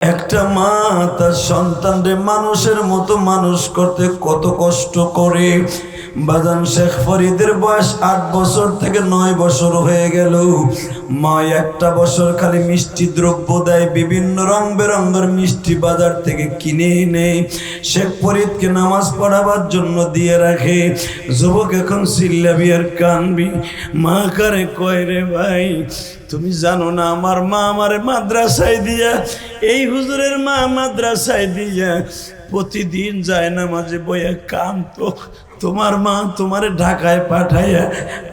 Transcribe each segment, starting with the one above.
একটা মা তার সন্তানকে মানুষের মতো মানুষ করতে কত কষ্ট করে। বাজান শেখ ফরিদের বয়স 8 বছর থেকে 9 বছর হয়ে গেল। মা একটা বছর খালি মিষ্টি দ্রব্য দেয়, বিভিন্ন রং বেরঙের মিষ্টি বাজার থেকে কিনে এনে শেখ ফরিদকে নামাজ পড়াবার জন্য দিয়ে রাখে। যুবক এখন চিল্লাবি আর কানবি, মা কারে কয় রে ভাই, তুমি জানো না আমার মা আমার মাদ্রাসায় দিয়া, এই হুজুরের মা মাদ্রাসায় দিয়া প্রতিদিন যায় না মাঝে বইয়া কামতো। তোমার মা তোমার ঢাকায় পাঠাইয়া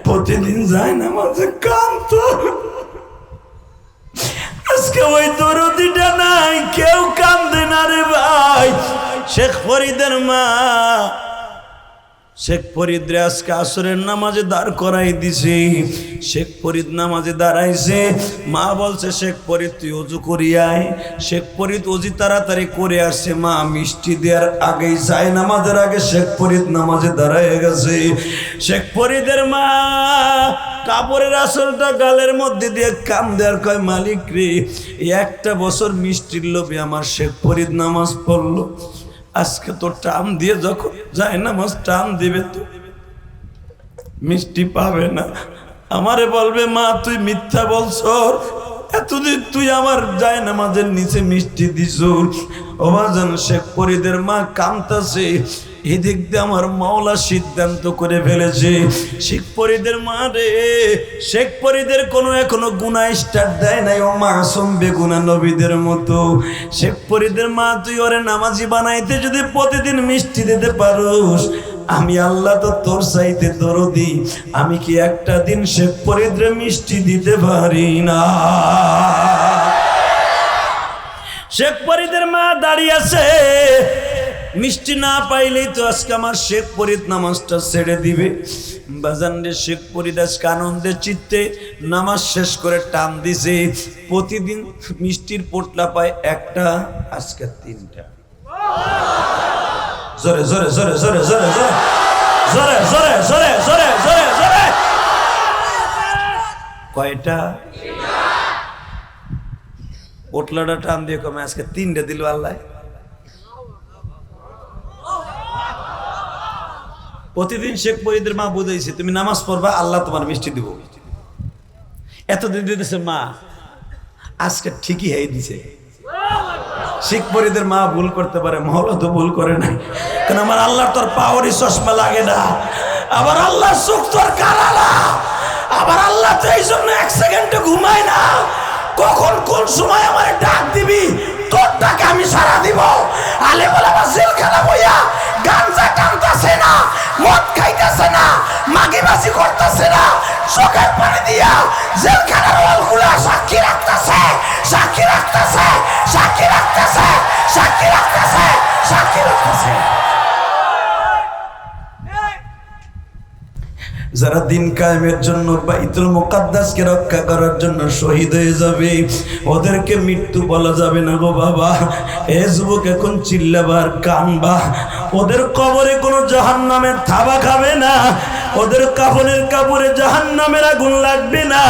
প্রতিদিন যায় না মাঝে কামতো। আজকে ওই দরদিটা নাই, কেউ কান্দে না রে ভাই। শেখ ফরিদের মা শেখ ফরিদ রে আজকে আসরের নামাজে দাঁড় করাই দিছে। শেখ ফরিদ নামাজে দাঁড়াইছে, মা বলছে শেখ ফরিদ তুই অজু করিয়ায়। শেখ ফরিদ অজি তাড়াতাড়ি করে আসছে, মা মিষ্টি দেওয়ার আগেই যায় নামাজের আগে শেখ ফরিদ নামাজে দাঁড়ায় গেছে। শেখ ফরিদের মা কাপড়ের আসলটা গালের মধ্যে দিয়ে কাম দেওয়ার কয়, মালিক রে একটা বছর মিষ্টির লোভে আমার শেখ ফরিদ নামাজ পড়লো, আজকে তো টান দিয়ে যখন যায় নামাজ টান দিবে তো মিষ্টি পাবে না। আমারে বলবে মা তুই মিথ্যা বলছ, এতদিন তুই আমার যায় নামাজের নিচে মিষ্টি দিস। ওবাজান শেখ ফরিদের মা কামতাছে, এদিক দিয়ে আমার মাওলা সিদ্ধান্ত করে ফেলেছে। শেখ ফরিদের মা রে, শেখ ফরিদের কোনো এখনো গুনাহ স্টার্ট দেয় নাই, ও মাসুম বেগুনা নবীদের মতো। শেখ ফরিদের মা তুই ওরে নামাজি বানাইতে যদি প্রতিদিন মিষ্টি দিতে পারোস, আমি আল্লাহ তো তোর চাইতে দরদি, আমি কি একটা দিন শেখ ফরিদরে মিষ্টি দিতে পারি না? শেখ ফরিদের মা দাঁড়িয়ে আছে, মিষ্টি না পাইলেই তো আজকে আমার শেখ ফরিদ নামাজটা ছেড়ে দিবে। বাজান রে শেখ ফরিদ আজকে আনন্দের চিত্তে নামাজ শেষ করে টান দিছে। প্রতিদিন মিষ্টির পোটলা পায় একটা, আজকে 3টা। জোরে জোরে জোরে জোরে জোরে জোরে জোরে জোরে জোরে জোরে জোরে জোরে কয়টা? পোটলাটা টান দিয়ে কমে আজকে 3টা দিল আল্লাহ। প্রতিদিন শেখ ফরিদের মা বুঝাইছে তুমি নামাজ পড়বা, আল্লাহ তোমার মিষ্টি দিব। এতদিন দিতেছে মা, আজকে ঠিকই হয়ে দিছে। শেখ ফরিদের মা ভুল করতে পারে, মহলা তো ভুল করে না, কারণ আমার আল্লাহ তোর পাওয়ারি চশমা লাগে না, আবার আল্লাহ চোখ তোর কালা না, আবার আল্লাহ তো এই জন্য 1 সেকেন্ডে ঘুমায় না। কখন কোন সময় আমার ডাক দিবি, তোর ডাকে আমি সারা দিব। আলে বলে আমার জেলখানা বইয়া গাঞ্জা টানতেছে না, মদ খাইতেছে না, মাগিবাজি করতেছে না, চোখের পানি দিয়া জেলখানার ওয়ালগুলা সাক্ষী রাখতেছে, সাক্ষী রাখতেছে, সাক্ষী রাখতেছে, সাক্ষী রাখতেছে, সাক্ষী রাখতেছে। যারা দিন কায়েমের জন্য বাইতুল মুকাদ্দাসকে রক্ষা করার জন্য শহীদ হয়ে যাবে, ওদেরকে মৃত্যু বলা যাবে না গো বাবা। এ যুবক এখন চিল্লাবার কানবা, ওদের কবরে কোনো জাহান্নামের থাবা খাবে না, ওদের কাফনের কাপড়ে জাহান্নামের আগুন লাগবে না,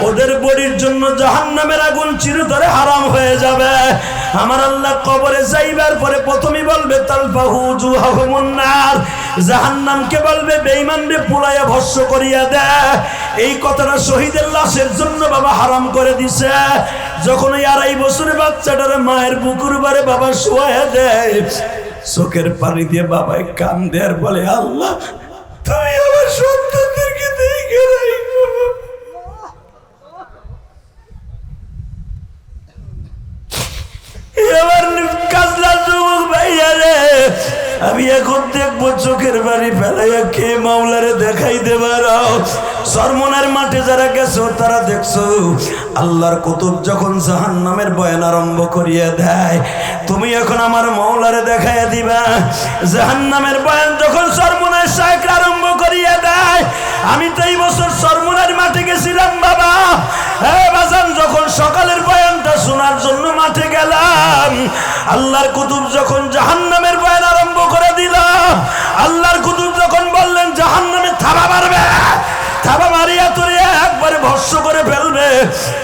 ওদের বডির জন্য জাহান্নামের আগুন চিরতরে হারাম হয়ে যাবে। আমার আল্লাহ কবরে যাইবার পরে প্রথমেই বলবে তালফাহু জুহাহুমুন নার, জাহান্নামকে বলবে বেঈমানরে পুড়াইয়া ভস্ম করিয়া দে। এই কথাটা শহীদের লাশের জন্য বাবা হারাম করে দিছে। যখন এই 2.5 বছরের বাচ্চাটারে মায়ের বুকুর বারে বাবা শোয়া দেয়, চোখের পানি দিয়ে বাবায় কান দেয়ার বলে আল্লাহ তুমি আমার সন্তানদেরকে দেখে রাখো। এবার কাজলা যুবক ভাইয়া রে, আমি এখন দেখবো চোখের বাড়ি ফেলাইয়া কে মাওলারে দেখাই দেবার। সরমনের মাঠে যারা গেছো তারা দেখছো আল্লাহর কুতুব যখন জাহান্নামের বয়ান আরম্ভ করিয়া দেয়, তুমি এখন আমার মাওলারে দেখাইয়া দিবা। জাহান্নামের বয়ান যখন সরমনের শাইখ আরম্ভ করিয়া দেয়, আমি তো এই বছর সরমনের মাঠে গেছিলাম বাবা। হ্যাঁ বাজান, যখন সকালের বয়ানটা শোনার জন্য মাঠে গেলাম, আল্লাহর কুতুব যখন জাহান্নামের বয়ান আরম্ভ করে দিল, আল্লাহর কুতুব যখন বললেন জাহান্নামে থাবা মারবে, থাবা মারিয়া তোরে একবারে ভস্ম করে ফেলবে।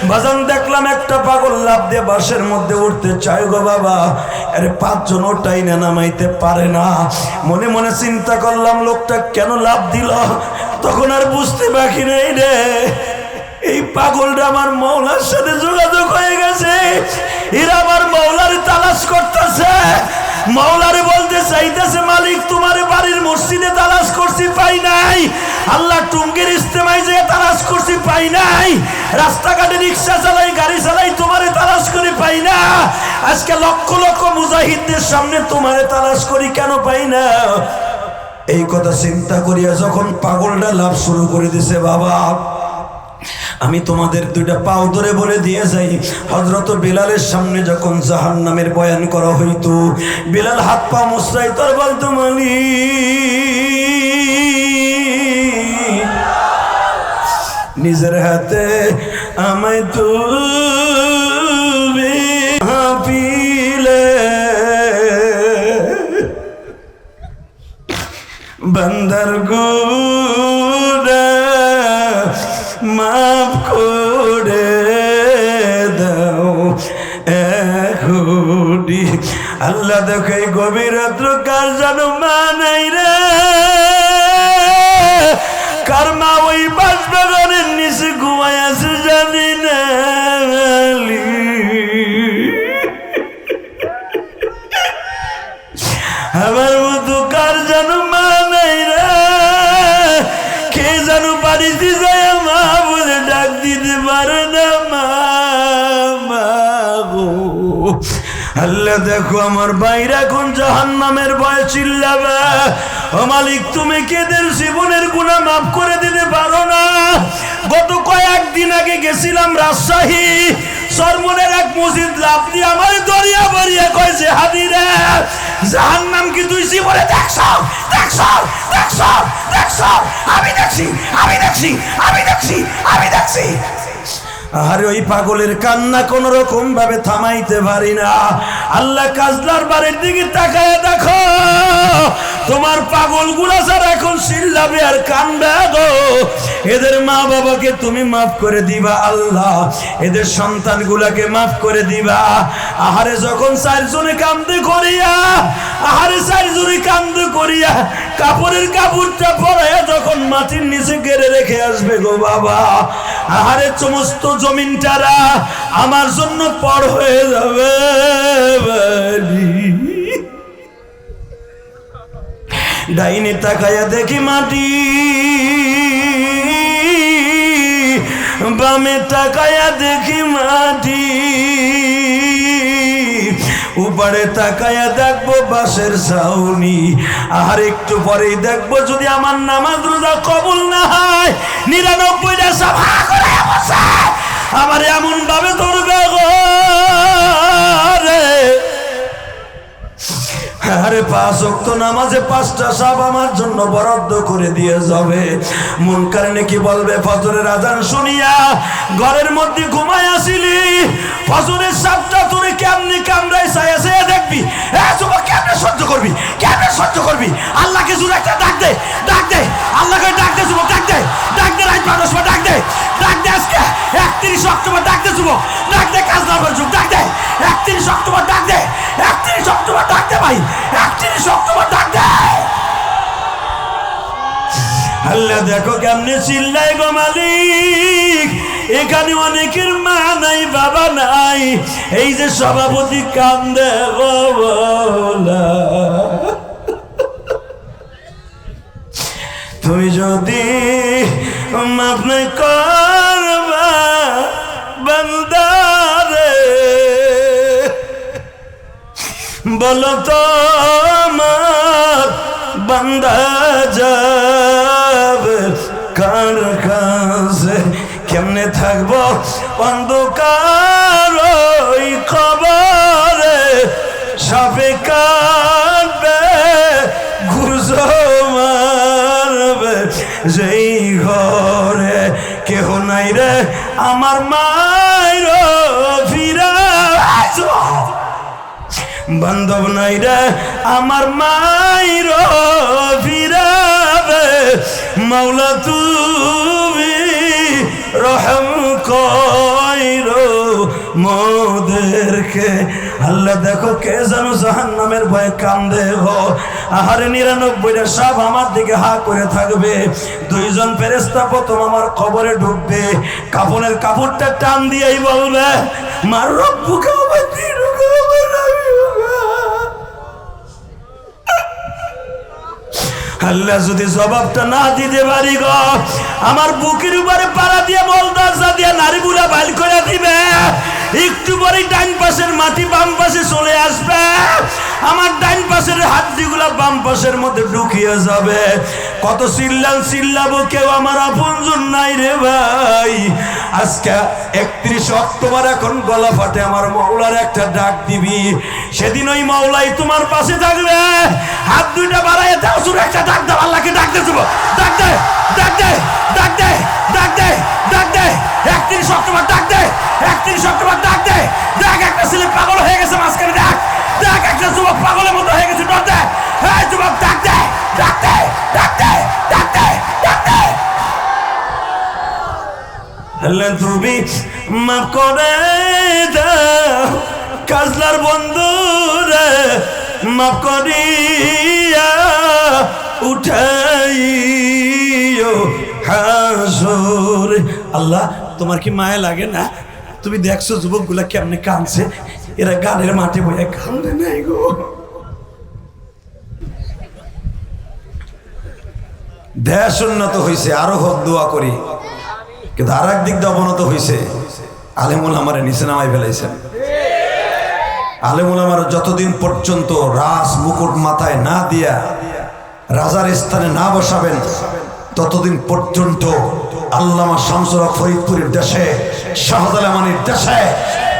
বাজান দেখলাম একটা পাগল লাফ দিয়ে বাসের মধ্যে উঠতে চায় গো বাবা, আরে 5 জন ওটাই না নামাইতে পারে না। মনে মনে চিন্তা করলাম লোকটা কেন লাফ দিল, তখন আর বুঝতে বাকি নেই রে, এই পাগলটা আমার মৌলার সাথে যোগাযোগ হয়ে গেছে। এরা আমার মৌলার তালাশ করতেছে, মৌলারে বলতে চাইতেছে মালিক তোমার বাড়ির মসজিদে তালাশ করছি পাই নাই, আল্লাহ টুঙ্গির ইস্তেমায় যে তালাশ করছি পাই নাই, রাস্তাঘাটে রিক্সা চালাই গাড়ি চালাই তোমারে তালাশ করে পাই না, আজকে লক্ষ লক্ষ মুজাহিদদের সামনে তোমারে তালাশ করি কেন পাই না। এই কথা চিন্তা করিয়া যখন পাগলটা লাভ শুরু করে দিছে, বাবা আমি তোমাদের 2টা পাও ধরে বলে দিয়ে যাই, হযরত বিলালের সামনে যখন জাহান্নামের বয়ান করা হইতো, বিলাল হাত পা মুছরাই তোর বলতো মালিক নিজের হাতে আমায় তুমি হাপিলে বান্দার গুনাহ মাফ করে দাও এখনই। আল্লাহ দেখে গভীর রাত্র কার জানো মা নাই রে, কার মা ওই বাঁশবাগানের নিচে ঘুমায় আছে জানি না, আমার মতো কার জানো মা নাই রে, কে জানো বাড়িতে যায় মা বলে ডাক দিতে পারে না মা গো। আল্লাহ দেখো আমার বাইরে এখন জাহান্নামের ভয়ে চিল্লাবে, ও মালিক তুমি কেদের জীবনের গুনাহ মাফ করে দিতে পারো না। গত কয়েকদিন আগে গেছিলাম রাজশাহী, সরমনের এক মসজিদ লাভ দিয়ে আমার দরিয়া বরিয়া কয়েছে হাদিরে জাহান্নাম কি তুই জীবনে দেখছ দেখছ দেখছ দেখছ? আমি দেখছি আমি দেখছি আমি দেখছি আমি দেখছি। আরে ওই পাগলের কান্না কোন রকম ভাবে থামাইতে পারি না। আল্লাহ কাজলার বাড়ির দিকে তাকায় দেখো, তোমার পাগল গুলা যারা এখন চিল্লাবে আর কান্দবে গো, এদের মা বাবাকে তুমি মাফ করে দিবা আল্লাহ, এদের সন্তান গুলাকে মাফ করে দিবা। আহারে যখন 4 জনে কান্দে করিয়া, আহারে 4 জনে কান্দে করিয়া কাপড়ের কাপড়টা পরাইয়া যখন মাটির নিচে গেড়ে রেখে আসবে গো বাবা, আহারে সমস্ত জমিনটারা আমার জন্য পর হয়ে যাবে। ডাইনে তাকায়া দেখি মাটি, বামে তাকায়া দেখি মাটি, উপরে তাকায়া দেখবো বাঁশের ছাউনি, আর একটু পরেই দেখবো যদি আমার নামাজ রোজা কবুল না হয় 99টা সাফা করে বসে আমার এমন ভাবে ধরবে গো রে। আরে 5 ওয়াক্ত নামাজে 5টা সাপ আমার জন্য বরাদ্দ করে দিয়ে যাবে। মন কারণে কি বলবে, ফজরের আজান শুনিয়া ঘরের মধ্যে ঘুমায় আসিলি, ফজরের সাপটা তোরে কেমনে কামড়াই চাই আছে দেখবি, কেমনে সহ্য করবি, কেমনে সহ্য করবি? আল্লাহকে জোরে একটা ডাক দে, ডাক দে, আল্লাহকে ডাক দে যুবক, ডাক দে, ডাক দে, রাত 12টার সময় ডাক দে, ডাক দে আজকে 31 অক্টোবর ডাক দে যুবক, ডাক দে কাজলার যুগ, ডাক দে 31 অক্টোবর ডাক দে, 31 অক্টোবর ডাক দে ভাই, 31 অক্টোবর ডাক দে। আল্লাহ দেখো কেমনে চিল্লায় গো মালিক, এখানে অনেকের মা নাই বাবা নাই, এই যে সভাপতি কান্দে গো বলা, তুমি যদি মাফ নাই করবা বান্দারে, বলো তো আমার বান্দা যাবে কার কাছে, কেমনে থাকবো অন্ধকার ওই কবরে, সাপে কাটবে ঘুষো মারবে, যেই ঘরে কেহ নাই রে আমার মায়ের ফিরা, বান্ধব নাই রে আমার মায়ের ফিরাবে, মাওলা তুমি রহম কইরো মোদেরকে। আল্লাহ দেখো কে যেন জাহান্নামের ভয়ে কান্দে গো। আহারে 99টা সাপ আমার দিকে হা করে থাকবে। দুইজন ফেরেশতা প্রথম আমার কবরে ঢুকবে, কাফনের কাপড়টা টান দিয়েই বলবে মার রব্বুকা ওয়া দীনুকা ওয়া নাবিয়ুকা। আল্লাহ যদি জবাবটা না দিতে পারি গো, আমার বুকের উপরে পাড়া দিয়ে বলদাসা দিয়ে নারী বুড়া বাইল করে দিবে। একটু পরে ডাইন পাশের মাটি বাম পাশে চলে আসবে, আমার ডাইন পাশের হাড্ডিগুলা বাম পাশের মধ্যে ঢুকিয়ে যাবে। কত চিল্লাবো, কেউ আমার আপনজন নাই রে ভাই। আজকে 31 অক্টোবর, এখন গলা ফাটে আমার মাওলার একটা ডাক দিবি। সেদিন ওই মাওলাই তোমার পাশে থাকবে। হাত দুইটা বাড়াইয়ে দাও, জোরে একটা ডাক দাও, আল্লাহকে ডাক দে, ডাক দে, ডাক দে, ডাক দে, ডাক দে, ডাক দে। 31 অক্টোবর ডাক দে, 31 অক্টোবর ডাক দে। ডাক, একটা ছেলে পাগল হয়ে গেছে মাঝখানে, ডাক, ডাক, একটা যুবক পাগলের মতো হয়ে গেছে, ডাক দে, হ্যাঁ যুবক ডাক দে, ডাক দে, ডাক দে, ডাক দে, ডাক দে। আল্লাহ তুমি মাফ করে দাও কাজলার বন্ধুরে, মাফ করিয়া উঠাইও হাসরে। আল্লাহ তোমার কি মায়া লাগে না? তুমি দেখছো যুবকগুলা কেমনে কাঁদছে, এরা গানের মাঠে বইয়া কান্দে নাই গো। দেশ উন্নত হয়েছে, আরো হোক দোয়া করি, কিন্তু আর একদিক দিয়ে অবনত হয়েছে। আলেমুল আমার নিচে নামাই ফেলাইছেন। আলেমুল আমার যতদিন পর্যন্ত রাস মুকুট মাথায় না দিয়া রাজার স্থানে না বসাবেন, ততদিন পর্যন্ত আল্লামা শামসুল হক ফরিদপুরের দেশে, শাহজালাল মানির দেশে,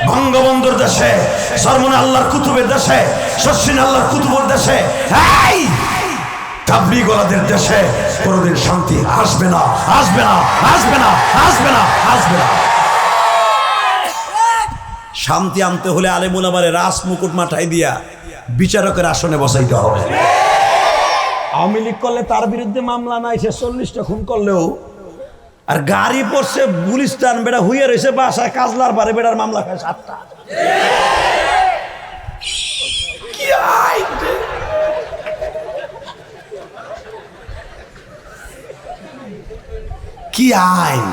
বঙ্গবন্ধুর দেশে, সরমনে আল্লাহর কুতুবের দেশে, শশিন আল্লাহর কুতুবের দেশে, এই তাবলীগওয়ালাদের দেশে কোনোদিন শান্তি আসবে না, আসবে না, আসবে না, আসবে না, আসবে না। শান্তি আনতে হলে আলেমুল আমারে রাস মুকুট মাথায় দিয়া বিচারকের আসনে বসাইতে হবে। আওয়ামী লীগ করলে তার বিরুদ্ধে মামলা নাই, সে 40টা খুন করলেও, আর গাড়ি পড়ছে গুলিস্তান, বেটা হুইয়ে রয়েছে বাসায় কাজলার বারে, বেটার মামলা খায় 7টা। কি আইন?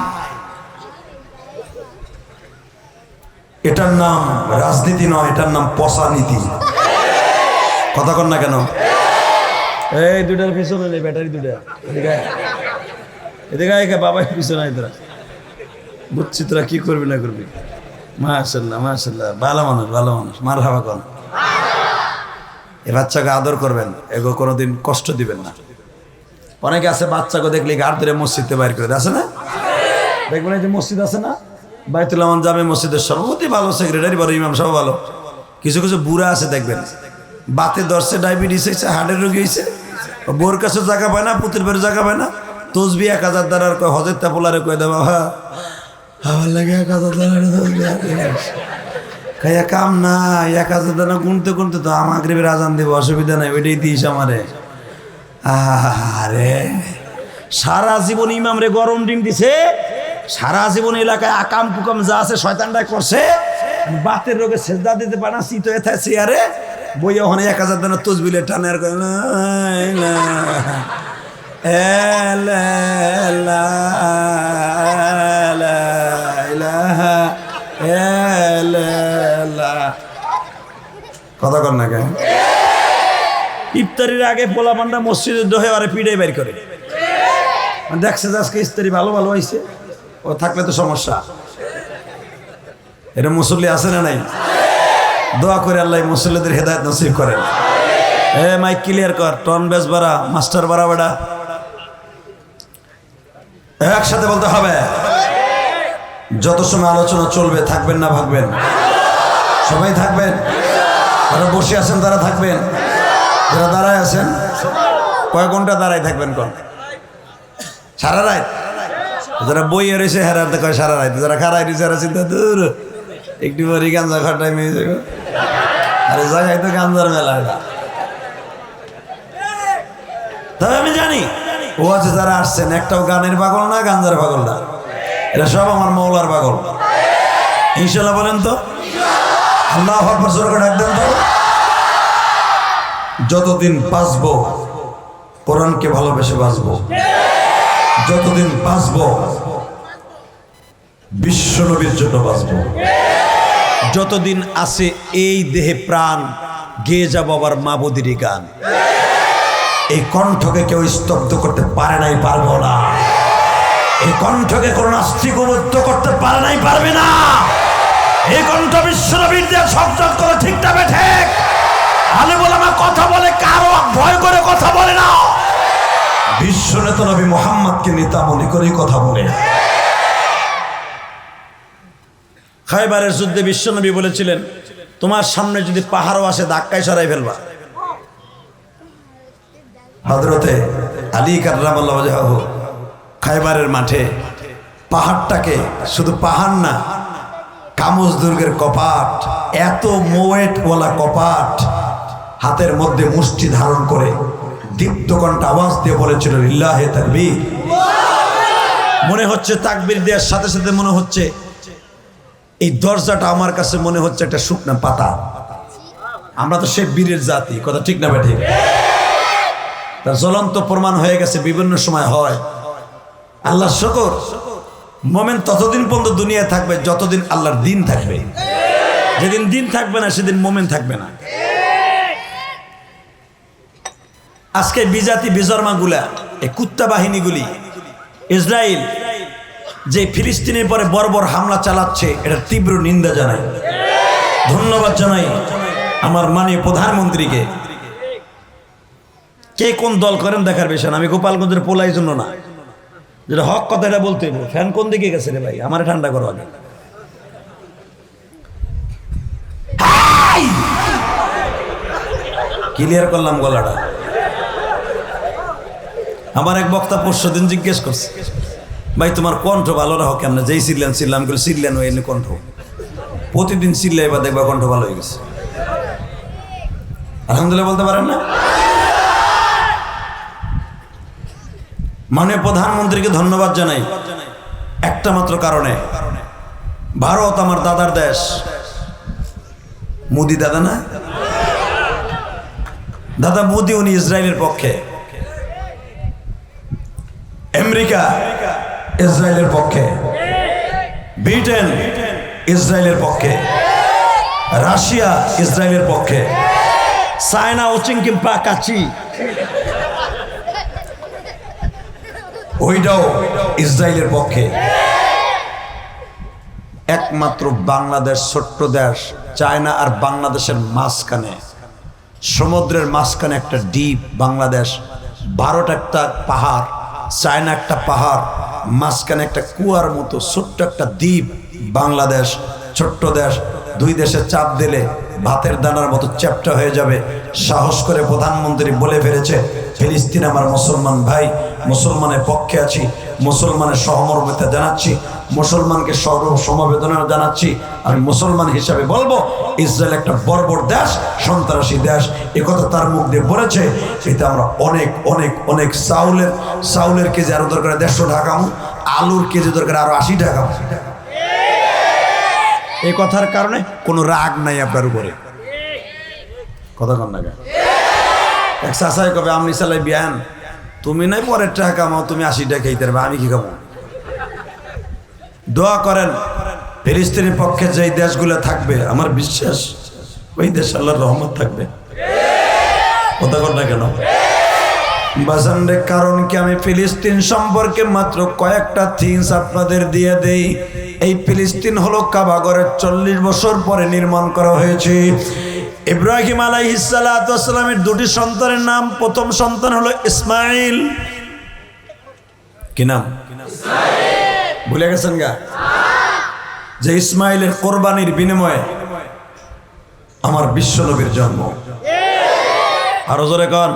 এটার নাম রাজনীতি নয়, এটার নাম পচা নীতি। কথা কন না কেন? এই দুটার পিছনে নেই, ব্যাটারি দুটা এদিকে বাবা পিছনে তোরা বুঝছি, তোরা কি করবি না করবি। মাশাআল্লাহ মাশাআল্লাহ, ভালো মানুষ, ভালো মানুষ, মার হাওয়া কর। এ বাচ্চাকে আদর করবেন, এগো কোনোদিন কষ্ট দিবেন না। অনেকে আছে বাচ্চাকে দেখলে গাড় ধরে মসজিদে বাইর করে দেয়, আছে না? দেখবেন এই যে মসজিদ আছে না, বাইতুল আমান জামে মসজিদের সভাপতি ভালো, সেক্রেটারি ভালো, ইমাম সাহেব ভালো। কিছু কিছু বুড়া আছে দেখবেন, বাতে ধরছে, ডায়াবেটিস হয়েছে, হার্টের রোগী হয়েছে, বোর কাছে জায়গা পায় না, পুতির বের জায়গা পায় না, তসবি 1000 দ্বারার হজের তাপলারে কয়ে দেবা, হ্যাঁ আমার লাগে 1000 দ্বারা খাইয়া কাম না, 1000 দ্বারা গুনতে গুনতে তো আমাকে আজান দেবো, অসুবিধা নাই, ওইটাই দিস আমারে। আরে সারা জীবন ইমাম রে গরম ডিম দিছে, সারা জীবন এলাকায় আকাম কুকাম যা আছে শয়তানটাই করছে, বাতের রোগে সেজদা দিতে পারে না, শীত হয়ে থাকে চেয়ারে বইয়া, ওখানে 1000 দানা তসবিলে টানে আর কথা কর না কেন? ইফতারির আগে পোলা পান্ডা মসজিদের দোহে আরে পিড়ে বের করে দেখছে যে আজকে ইফতারি ভালো ভালো হয়েছে, ও থাকলে তো সমস্যা। এটা মুসল্লি আছে না নাই? দোয়া করে আল্লাহ মুসল্লিদের হেদায়েত নসিব করেন। মাইক ক্লিয়ার কর, টন বেস বাড়া, মাস্টার বাড়া, বেড়া একসাথে বলতে হবে। যত সময় আলোচনা চলবে থাকবেন না ভাগবেন? সবাই থাকবেন। যারা বসে আছেন তারা থাকবেন, যারা দাঁড়ায় আছেন কয়েক ঘন্টা দাঁড়ায় থাকবেন। কোন সারা রাত? যারা বইয়ে রয়েছে হেরার কয় সারা রাত, যারা খারাই রয়েছে এরা চিন্তা দূর একটু পরে গাঞ্জা খাটাই মেয়ে যাবে। আরে জায়গায় তো গাঞ্জার মেলা। তবে আমি জানি ওয়াজে যারা আসছেন একটাও গানের পাগল না, গাঞ্জার পাগল না, এরা সব আমার মৌলার পাগল। ইনশাল্লাহ বলেন তো, আল্লাহু আকবার জোরে করে ডাক দেন তো। যতদিন বাঁচবো কোরআনকে ভালোবেসে বাঁচবো, যতদিন বাঁচবো বিশ্ব নবীর জন্য বাঁচবো, যতদিন আছে এই দেহে প্রাণ গেয়ে যাব আবার মাবুদিরই গান। এই কণ্ঠকে কেউ স্তব্ধ করতে পারে নাই, পারবো না। এই কণ্ঠকে কোনো নাস্তিক উন্মুক্ত করতে পারে নাই, পারবে না। এই কণ্ঠ বিশ্ব নবীর দিয়ে সংযোগ করে, ঠিক না ঠিক? আলেম ওলামা কথা বলে, কারো ভয় করে কথা বলে না। বিশ্ব নেতা নবী মুহাম্মদকে নেতা মনে করেই কথা বলে। খায়বারের যুদ্ধে বিশ্ব নবী বলেছিলেন, তোমার সামনে যদি পাহাড়ও আসে ধাক্কায় সরাই ফেলবা। হযরতে আলী কাররামাল্লাহু ওয়াজহাহু খায়বারের মাঠে পাহাড়টাকে, শুধু পাহাড় না, কামুজ দুর্গের কপাট, এত মোয়েটওয়ালা কপাট হাতের মধ্যে মুষ্টি ধারণ করে দীপ্ত কণ্ঠে আওয়াজ দিয়ে বলেছিল, লিল্লাহি তাকবীর। মনে হচ্ছে তাকবীর দেওয়ার সাথে সাথে মনে হচ্ছে এই দরজাটা আমার কাছে মনে হচ্ছে একটা শুকনা পাতা। আমরা তো সে বীরের জাতি, কথা ঠিক না ঠিক? তার জ্বলন্ত প্রমাণ হয়ে গেছে, বিভিন্ন সময় হয়। আল্লাহ শুকর, মোমেন ততদিন পর্যন্ত দুনিয়ায় থাকবে যতদিন আল্লাহর দিন থাকবে। যেদিন দিন থাকবে না সেদিন মোমেন থাকবে না। আজকে বিজাতি বিজর্মাগুলা, এই কুত্তা বাহিনীগুলি, ইসরায়েল যে ফিলিস্তিনের পরে বর্বর হামলা চালাচ্ছে, এটার তীব্র নিন্দা জানাই, ধন্যবাদ জানাই আমার মাননীয় প্রধানমন্ত্রীকে। কে কোন দল করেন দেখার বিষয় না, আমি গোপালগঞ্জের পোলাই জন্য না, যেটা হক কথা এটা বলতে হবে। ফ্যান কোন দিকে গেছে রে ভাই, আমার ঠান্ডা করো আগে। ক্লিয়ার করলাম গলাটা। আমার এক বক্তা পরশু দিন জিজ্ঞেস করছে, ভাই তোমার কণ্ঠ ভালো রাখো কেমন? যেই চিল্লান চিল্লাম করে চিল্লেন ওই এনে কণ্ঠ, প্রতিদিন চিল্লাই বা দেখবা কণ্ঠ ভালো হয়ে গেছে। আলহামদুলিল্লাহ বলতে পারেন না? মাননীয় প্রধানমন্ত্রীকে ধন্যবাদ জানাই একটা মাত্র কারণে, ভারত আমার দাদার দেশ। মোদি দাদা না, দাদা মোদি, উনি ইসরায়েলের পক্ষে, আমেরিকা ইসরায়েলের পক্ষে, ব্রিটেন ইসরায়েলের পক্ষে, রাশিয়া ইসরায়েলের পক্ষে, চায়না ওচিংকিম পাকাচি ওইটাও ইসরায়েলের পক্ষে। একমাত্র বাংলাদেশ ছোট্ট দেশ, চায়না আর বাংলাদেশের মাঝখানে, সমুদ্রের মাঝখানে একটা দ্বীপ বাংলাদেশ। ভারত একটা পাহাড়, চায়না একটা পাহাড়, মাঝখানে একটা কুয়ার মতো ছোট্ট একটা দ্বীপ বাংলাদেশ। ছোট্ট দেশ, দুই দেশে চাপ দিলে ভাতের দানার মতো চ্যাপ্টা হয়ে যাবে। সাহস করে প্রধানমন্ত্রী বলে ফেলেছে, ফিলিস্তিন আমার মুসলমান ভাই, মুসলমানের পক্ষে আছি, মুসলমানের সহমর্মিতা জানাচ্ছি, মুসলমানকে সমবেদনা জানাচ্ছি। আমি মুসলমান হিসাবে বলবো, ইসরায়েল একটা বর্বর দেশ, সন্ত্রাসী দেশ, একথা তার মুখ দিয়ে বলেছে। এতে আমরা অনেক অনেক অনেক চাউলের কেজি আরো দরকার 150 টাকা, আলুর কেজি দরকার আরো 80 টাকা। এই কথার কারণে কোনো রাগ নাই আপনার উপরে, কথা কন না। এক চাষাই কবে, আমি চালাই বিয়ান, তুমি নাই পরের টাকা কামাও, তুমি 80 টাকা খাইতে পারবে, আমি কি কামাও? দোয়া করেন ফিলিস্তিনের পক্ষে যেই দেশগুলো থাকবে, আমার বিশ্বাস ওই দেশ আল্লাহর রহমত থাকবে। কথা কন না কেন বাজানরে? কারণ কি, আমি ফিলিস্তিন সম্পর্কে মাত্র কয়েকটা থিংস আপনাদের দিয়ে দেই। এই ফিলিস্তিন হলো কাবা ঘরের 40 বছর পরে নির্মাণ করা হয়েছে। ইব্রাহিম আলাইহিস সালাতু ওয়াস সালামের দুটি সন্তানের নাম, প্রথম সন্তান হলো ইসমাইল। কি নাম? ইসমাইল। ভুলে গেছেন গা? যে ইসমাইলের কোরবানির বিনিময়ে আমার বিশ্ব নবীর জন্ম। আরো জোরে কন।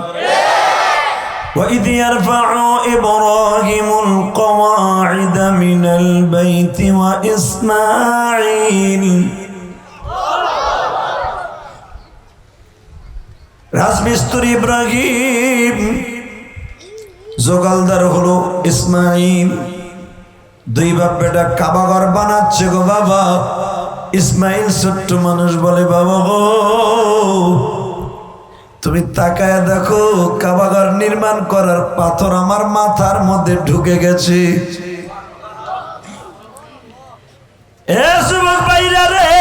وَإِذْ يَرْفَعُ إِبْرَاهِيمُ الْقَوَاعِدَ مِنَ الْبَيْتِ وَإِسْمَاعِيلُ। রাজমিস্ত্রি ইব্রাহিম জোগালদার হলো ইসমাইল। দুই বাপ বেটা কাবা ঘর বানাচ্ছে গো বাবা। ইসমাইল ছোট্ট মানুষ বলে, বাবা গো তুমি তাকায় দেখো, কাবা ঘর নির্মাণ করার পাথর আমার মাথার মধ্যে ঢুকে গেছে। এ যুবক ভাইরা রে,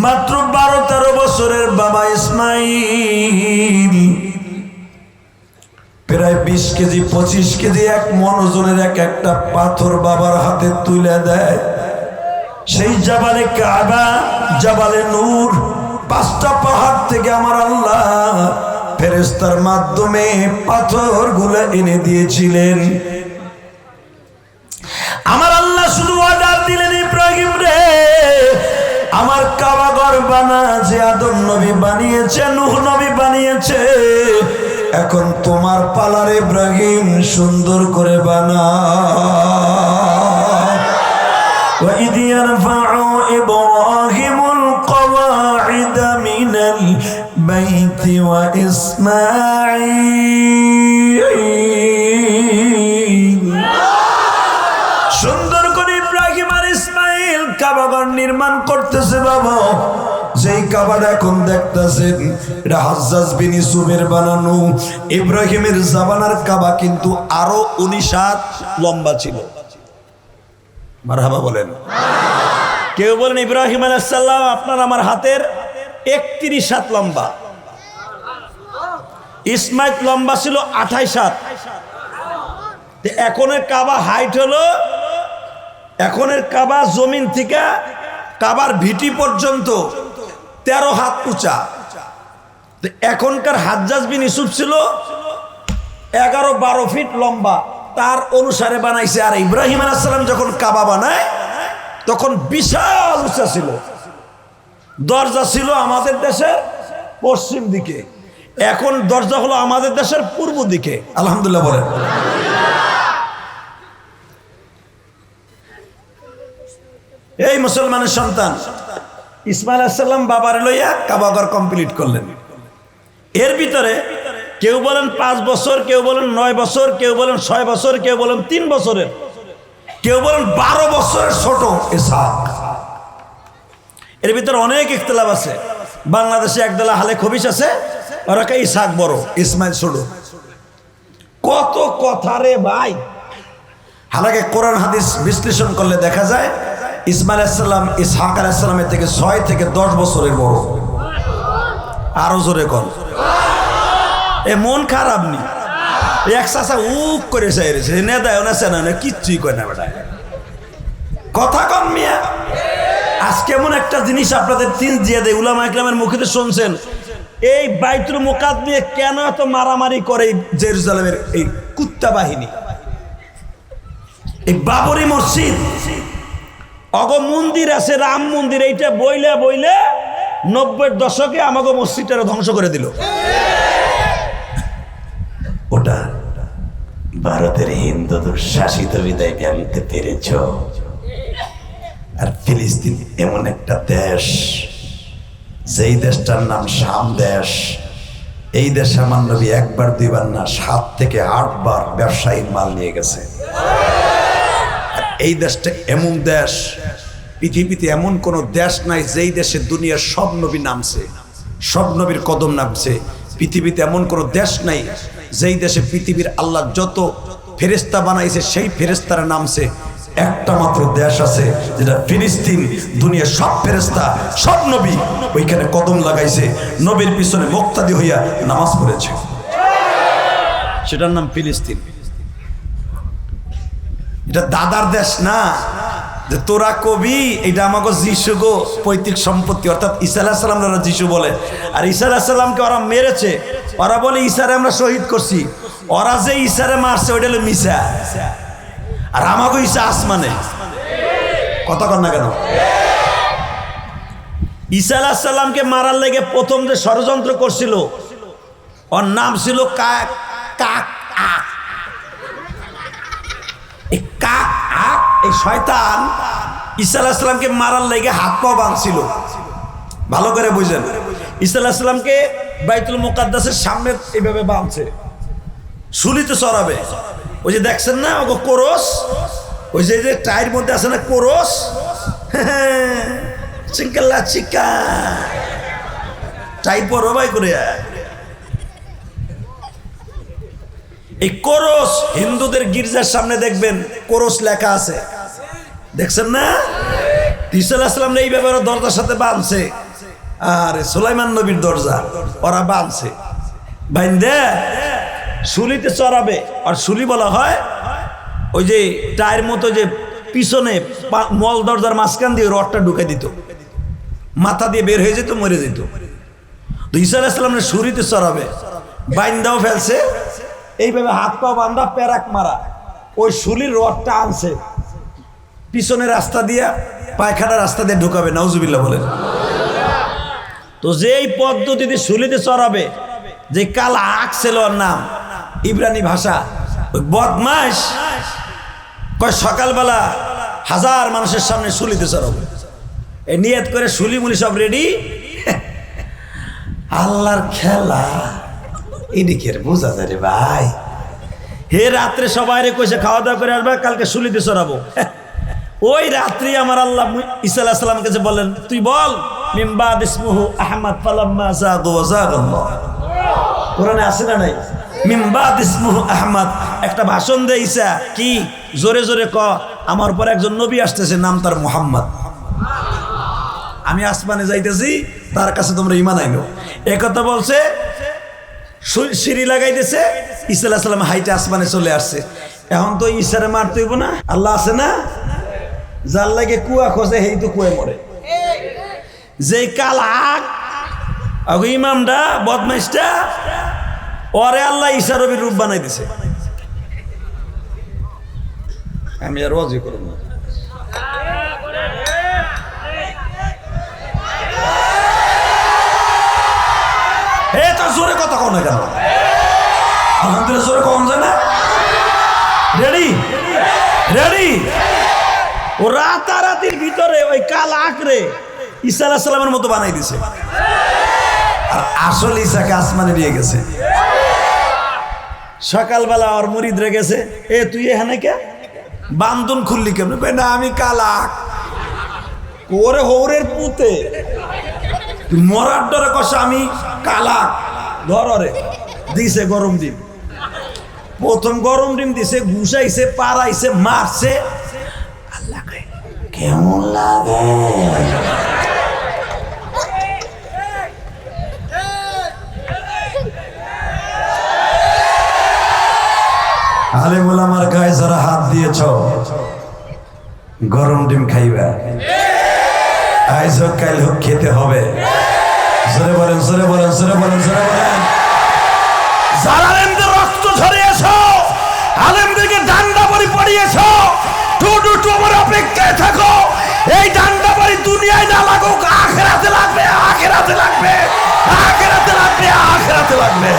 মাত্র 12-13 বছরের বাবা ইসমাইল প্রায় 20 কেজি 25 কেজি 1 মণ ওজনের একটা পাথর বাবার হাতে তুলে দেয়। সেই জাবালে কাবা, জাবালে নূর, 5টা পাহাড় থেকে আমার আল্লাহ ফেরেশতার মাধ্যমে পাথরগুলো এনে দিয়েছিলেন। আমার আল্লাহ শুধু অর্ডার দিলেন, ইব্রাহিম রে আমার কাবা ঘর বানা, যে আদম নবী বানিয়েছে, নূহ নবী বানিয়েছে, এখন তোমার পালার ইব্রাহিম সুন্দর করে বানা। وَإِذْ يَرْفَعُ إِبْرَاهِيمُ الْقَوَاعِدَ مِنَ الْبَيْتِ وَإِسْمَاعِيلُ। সুন্দর করে ইব্রাহিম আর ইসমাইল কাবা ঘর নির্মাণ করতেছে বাবা। যেই কাবাটা এখন দেখতেছেন, এটা হাজ্জাজ বিন ইউসুফের বানানো। ইব্রাহিমের জামানার কাবা কিন্তু আরো 19 হাত লম্বা ছিল। মারহাবা বলেন। কেউ বলেন ইব্রাহিম আলাইহিস সালাম আপনার আমার হাতের 31 হাত লম্বা। ইসমাইল লম্বা ছিল 28 হাত। এখনের কাবা হাইট হলো, এখনের কাবা জমিন থেকে কাবার ভিটি পর্যন্ত 13 হাত উঁচা। এখনকার হাজ্জাজ বিন ইউসুফ ছিল 11-12 ফিট লম্বা, তার অনুসারে বানাইছে। আর ইব্রাহিম আলাইহিস সালাম যখন কাবা বানায় তখন বিশাল উঁচা ছিল। দরজা ছিল আমাদের দেশের পশ্চিম দিকে, এখন দরজা হলো আমাদের দেশের পূর্ব দিকে। আলহামদুলিল্লাহ বলেন। এই মুসলমানের সন্তান ইসমাইল আলাইহিস সালাম বাবার লইয়া কাবা ঘর কমপ্লিট করলেন। এর ভিতরে কেউ বলেন 5 বছর, কেউ বলেন 9 বছর, কেউ বলেন 6 বছর, কেউ বলেন 3 বছরের, কেউ বলেন 12 বছরের ছোট ইসহাক। এর ভিতরে অনেক ইখতিলাফ আছে। বাংলাদেশে একদল আহলে হাদিস আছে, ওরা কে ইসহাক বড়, ইসমাইল ছোট। কত কথা রে ভাই। হালাকে কোরআন হাদিস বিশ্লেষণ করলে দেখা যায় ইসমাইল আলাইহিস সালাম ইসহাক আলাইহিস সালামের থেকে 6 থেকে 10 বছরের বড়। আরো জোরে কর। এ মন খারাপ নি, এক চাচা উক করে চাইছে, নে দেয় না চেনা না, কিচ্ছুই কয় না বেটা। কথা কম মিয়া। আজকে এমন একটা জিনিস আপনাদের তিন দিয়ে দেয়, উলামা ইকরামের মুখে শুনছেন, এই বাইতুল মুকাদ্দাস নিয়ে কেন এত মারামারি করে জেরুজালেমের এই কুত্তা বাহিনী। এই বাবরি মসজিদ, অগ মন্দির আছে, রাম মন্দির, এইটা বইলে বইলে 90-এর দশকে আমাকে মসজিদটা ধ্বংস করে দিল। ওটা ভারতের হিন্দুদের শাসিত বিদায় জানতে পেরেছ। আর ফিলিস্তিন এমন একটা দেশ, যেই দেশটার নাম শাম দেশ। এই দেশে আমার নবী 1-2 না 7 থেকে 8 বার ব্যবসায়িক মাল নিয়ে গেছে। এই দেশটা এমন দেশ, পৃথিবীতে এমন কোন দেশ নাই যেই দেশে দুনিয়ার সব নবী নামছে, সব নবীর কদম নামছে। পৃথিবীতে এমন কোন দেশ নাই যেই দেশে পৃথিবীর আল্লাহ যত ফেরেশতা বানাইছে সেই ফেরেশতারা নামছে। একটা মাত্র দেশ আছে যেটা ফিলিস্তিন। দুনিয়ার সব ফেরেশতা, সব নবী ওইখানে কদম লাগাইছে, নবীর পিছনে মুক্তাদি হইয়া নামাজ পড়েছে। সেটার নাম ফিলিস্তিন। এটা দাদার দেশ না যে তোরা কবি এটা আমাকে যিশু গো পৈতৃক সম্পত্তি, অর্থাৎ ঈসা আলাইহিস সালাম যিশু বলে। আর ঈসা আলাইহিস সালামকে ওরা মেরেছে, ওরা বলে ঈসারে আমরা শহীদ করছি। ওরা যে ঈসারে মারছে ওইটা হলো মিশা, আর আমাকে ঈসা আসমানে। কথা কর না কেন? ঈসা আলাইহিস সালামকে মারার লেগে প্রথম যে ষড়যন্ত্র করছিল ওর নাম ছিল কাক আক। এই কাক আক, এই শয়তান ঈসা আলাইহিস সালামকে মারার লেগে হাত পা বাঁধছিল। ভালো করে বুঝেন, ঈসা আলাইহিস সালামকে বাইতুল মুকাদ্দাসের সামনে এইভাবে বাঁধছে, শুলিতে চড়াবে। ওই যে দেখছেন না ওগো কোরস, ওই যে টাইর মধ্যে আছে না কোরস, চিঙ্কাল্লা চিকা টাই পরো ভাই করে। এই কোরস হিন্দুদের গির্জার সামনে দেখবেন কোরস লেখা আছে, দেখছেন না? ঈসা আলাইহিস সালাম এই ব্যাপারে দরজার সাথে বাঁধছে, আর সুলাইমান নবীর দরজা ওরা বাঁধছে, বাইন্দে শুলিতে চড়াবে। আর শুলি বলা হয় ওই যে টায়ের মতো যে পিছনে মল দরজার মাঝখান দিয়ে রডটা ঢুকে দিত, মাথা দিয়ে বের হয়ে যেত, মরে যেত। তো ঈসা আলাইহিস সালামের শুলিতে চড়াবে, বাইন্দাও ফেলছে এইভাবে, হাত পা বান্ধা, প্যারাক মারা, ওই শুলির রডটা আনছে পিছনে রাস্তা দিয়া, পায়খানা রাস্তা দিয়ে ঢুকাবে, নাউজুবিল্লাহ বলেন। তো যেই পদ্ধতিতে শুলিতে চড়াবে, যে কালা আখ ছিল ওর নাম, ইব্রানি ভাষা, ওই বদমাস কয় সকালবেলা হাজার মানুষের সামনে শুলিতে চড়াবে। এই নিয়ত করে শুলি মুলি সব রেডি। আল্লাহর খেলা এদিকে বোঝা যায় রে ভাই। হে রাত্রে সবাই রে কইছে খাওয়া দাওয়া করে আসবে, কালকে শুলিতে চড়াবো। ওই রাত্রি আমার আল্লাহ ঈসা আলাইহিস সালামের কাছে বলেন, তুই বল মিন বাদ ইসমুহু আহমদ ফালাম্মা যাগু ওয়া যাগাল্লাহ। কোরআনে আছে না নাই? মিন বাদ ইসমুহু আহমদ, একটা ভাষণ দেয় ঈসা, কি জোরে জোরে ক, আমার পর একজন নবী আসতেছে, নাম তার মুহাম্মদ। আমি আসমানে যাইতেছি, তার কাছে তোমরা ঈমান আইনো। একথা বলছে, সিঁড়ি লাগাইতেছে, ঈসা আলাইহিস সালাম হাইটে আসমানে চলে আসছে। এখন তো ঈসারে মারতে হইব না, আল্লাহ আছে না, যার লাগে কুয়া খোঁজে হেই তো কুয়ে মরে। যে কালাক ইমামটা বদমাইশটা, ওরে আল্লাহ ঈসা নবীর রূপ বানাই দিছে। আমি আর ওয়াজি করব না। হে তো জোরে কথা কও না কেন? আলহামদুলিল্লাহ জোরে কম যায় না? Ready ready. ও রাতারাতির ভিতরে ওই কাল আঁকড়ে ঈসা আলাইহিস সালামের মতো বানাই দিছে, আর আসল ঈসাকে আসমানে নিয়ে গেছে। সকালবেলা ওর মুরিদরা গেছে, এ তুই এখানে কে, বান্ধন খুললি কেমন? না আমি কালাক। ওরে হৌরের পুতে মরার ডরে কষা আমি কালাক। ধরে দিছে গরম ডিম, প্রথম গরম ডিম দিছে, ঘুষাইছে, পাড়াইছে, মারছে। আল্লাহ কেমন লাগে? আলেম ওলামার গায়ে যারা হাত দিয়েছ, গরম ডিম খাইবা, আইজ হোক কাল হোক খেতে হবে। জোরে বলেন, জোরে বলেন, জোরে বলেন, জোরে বলেন। যারা আলেমদের রক্ত ঝরিয়েছ, আলেমদেরকে ডান্ডা বাড়ি পড়িয়েছ, আমার অপেক্ষায় থাকো। এই ডান্ডা বাড়ি দুনিয়ায় না লাগুক, আখিরাতে লাগবে, আখিরাতে লাগবে, আখিরাতে লাগবে, আখিরাতে লাগবে।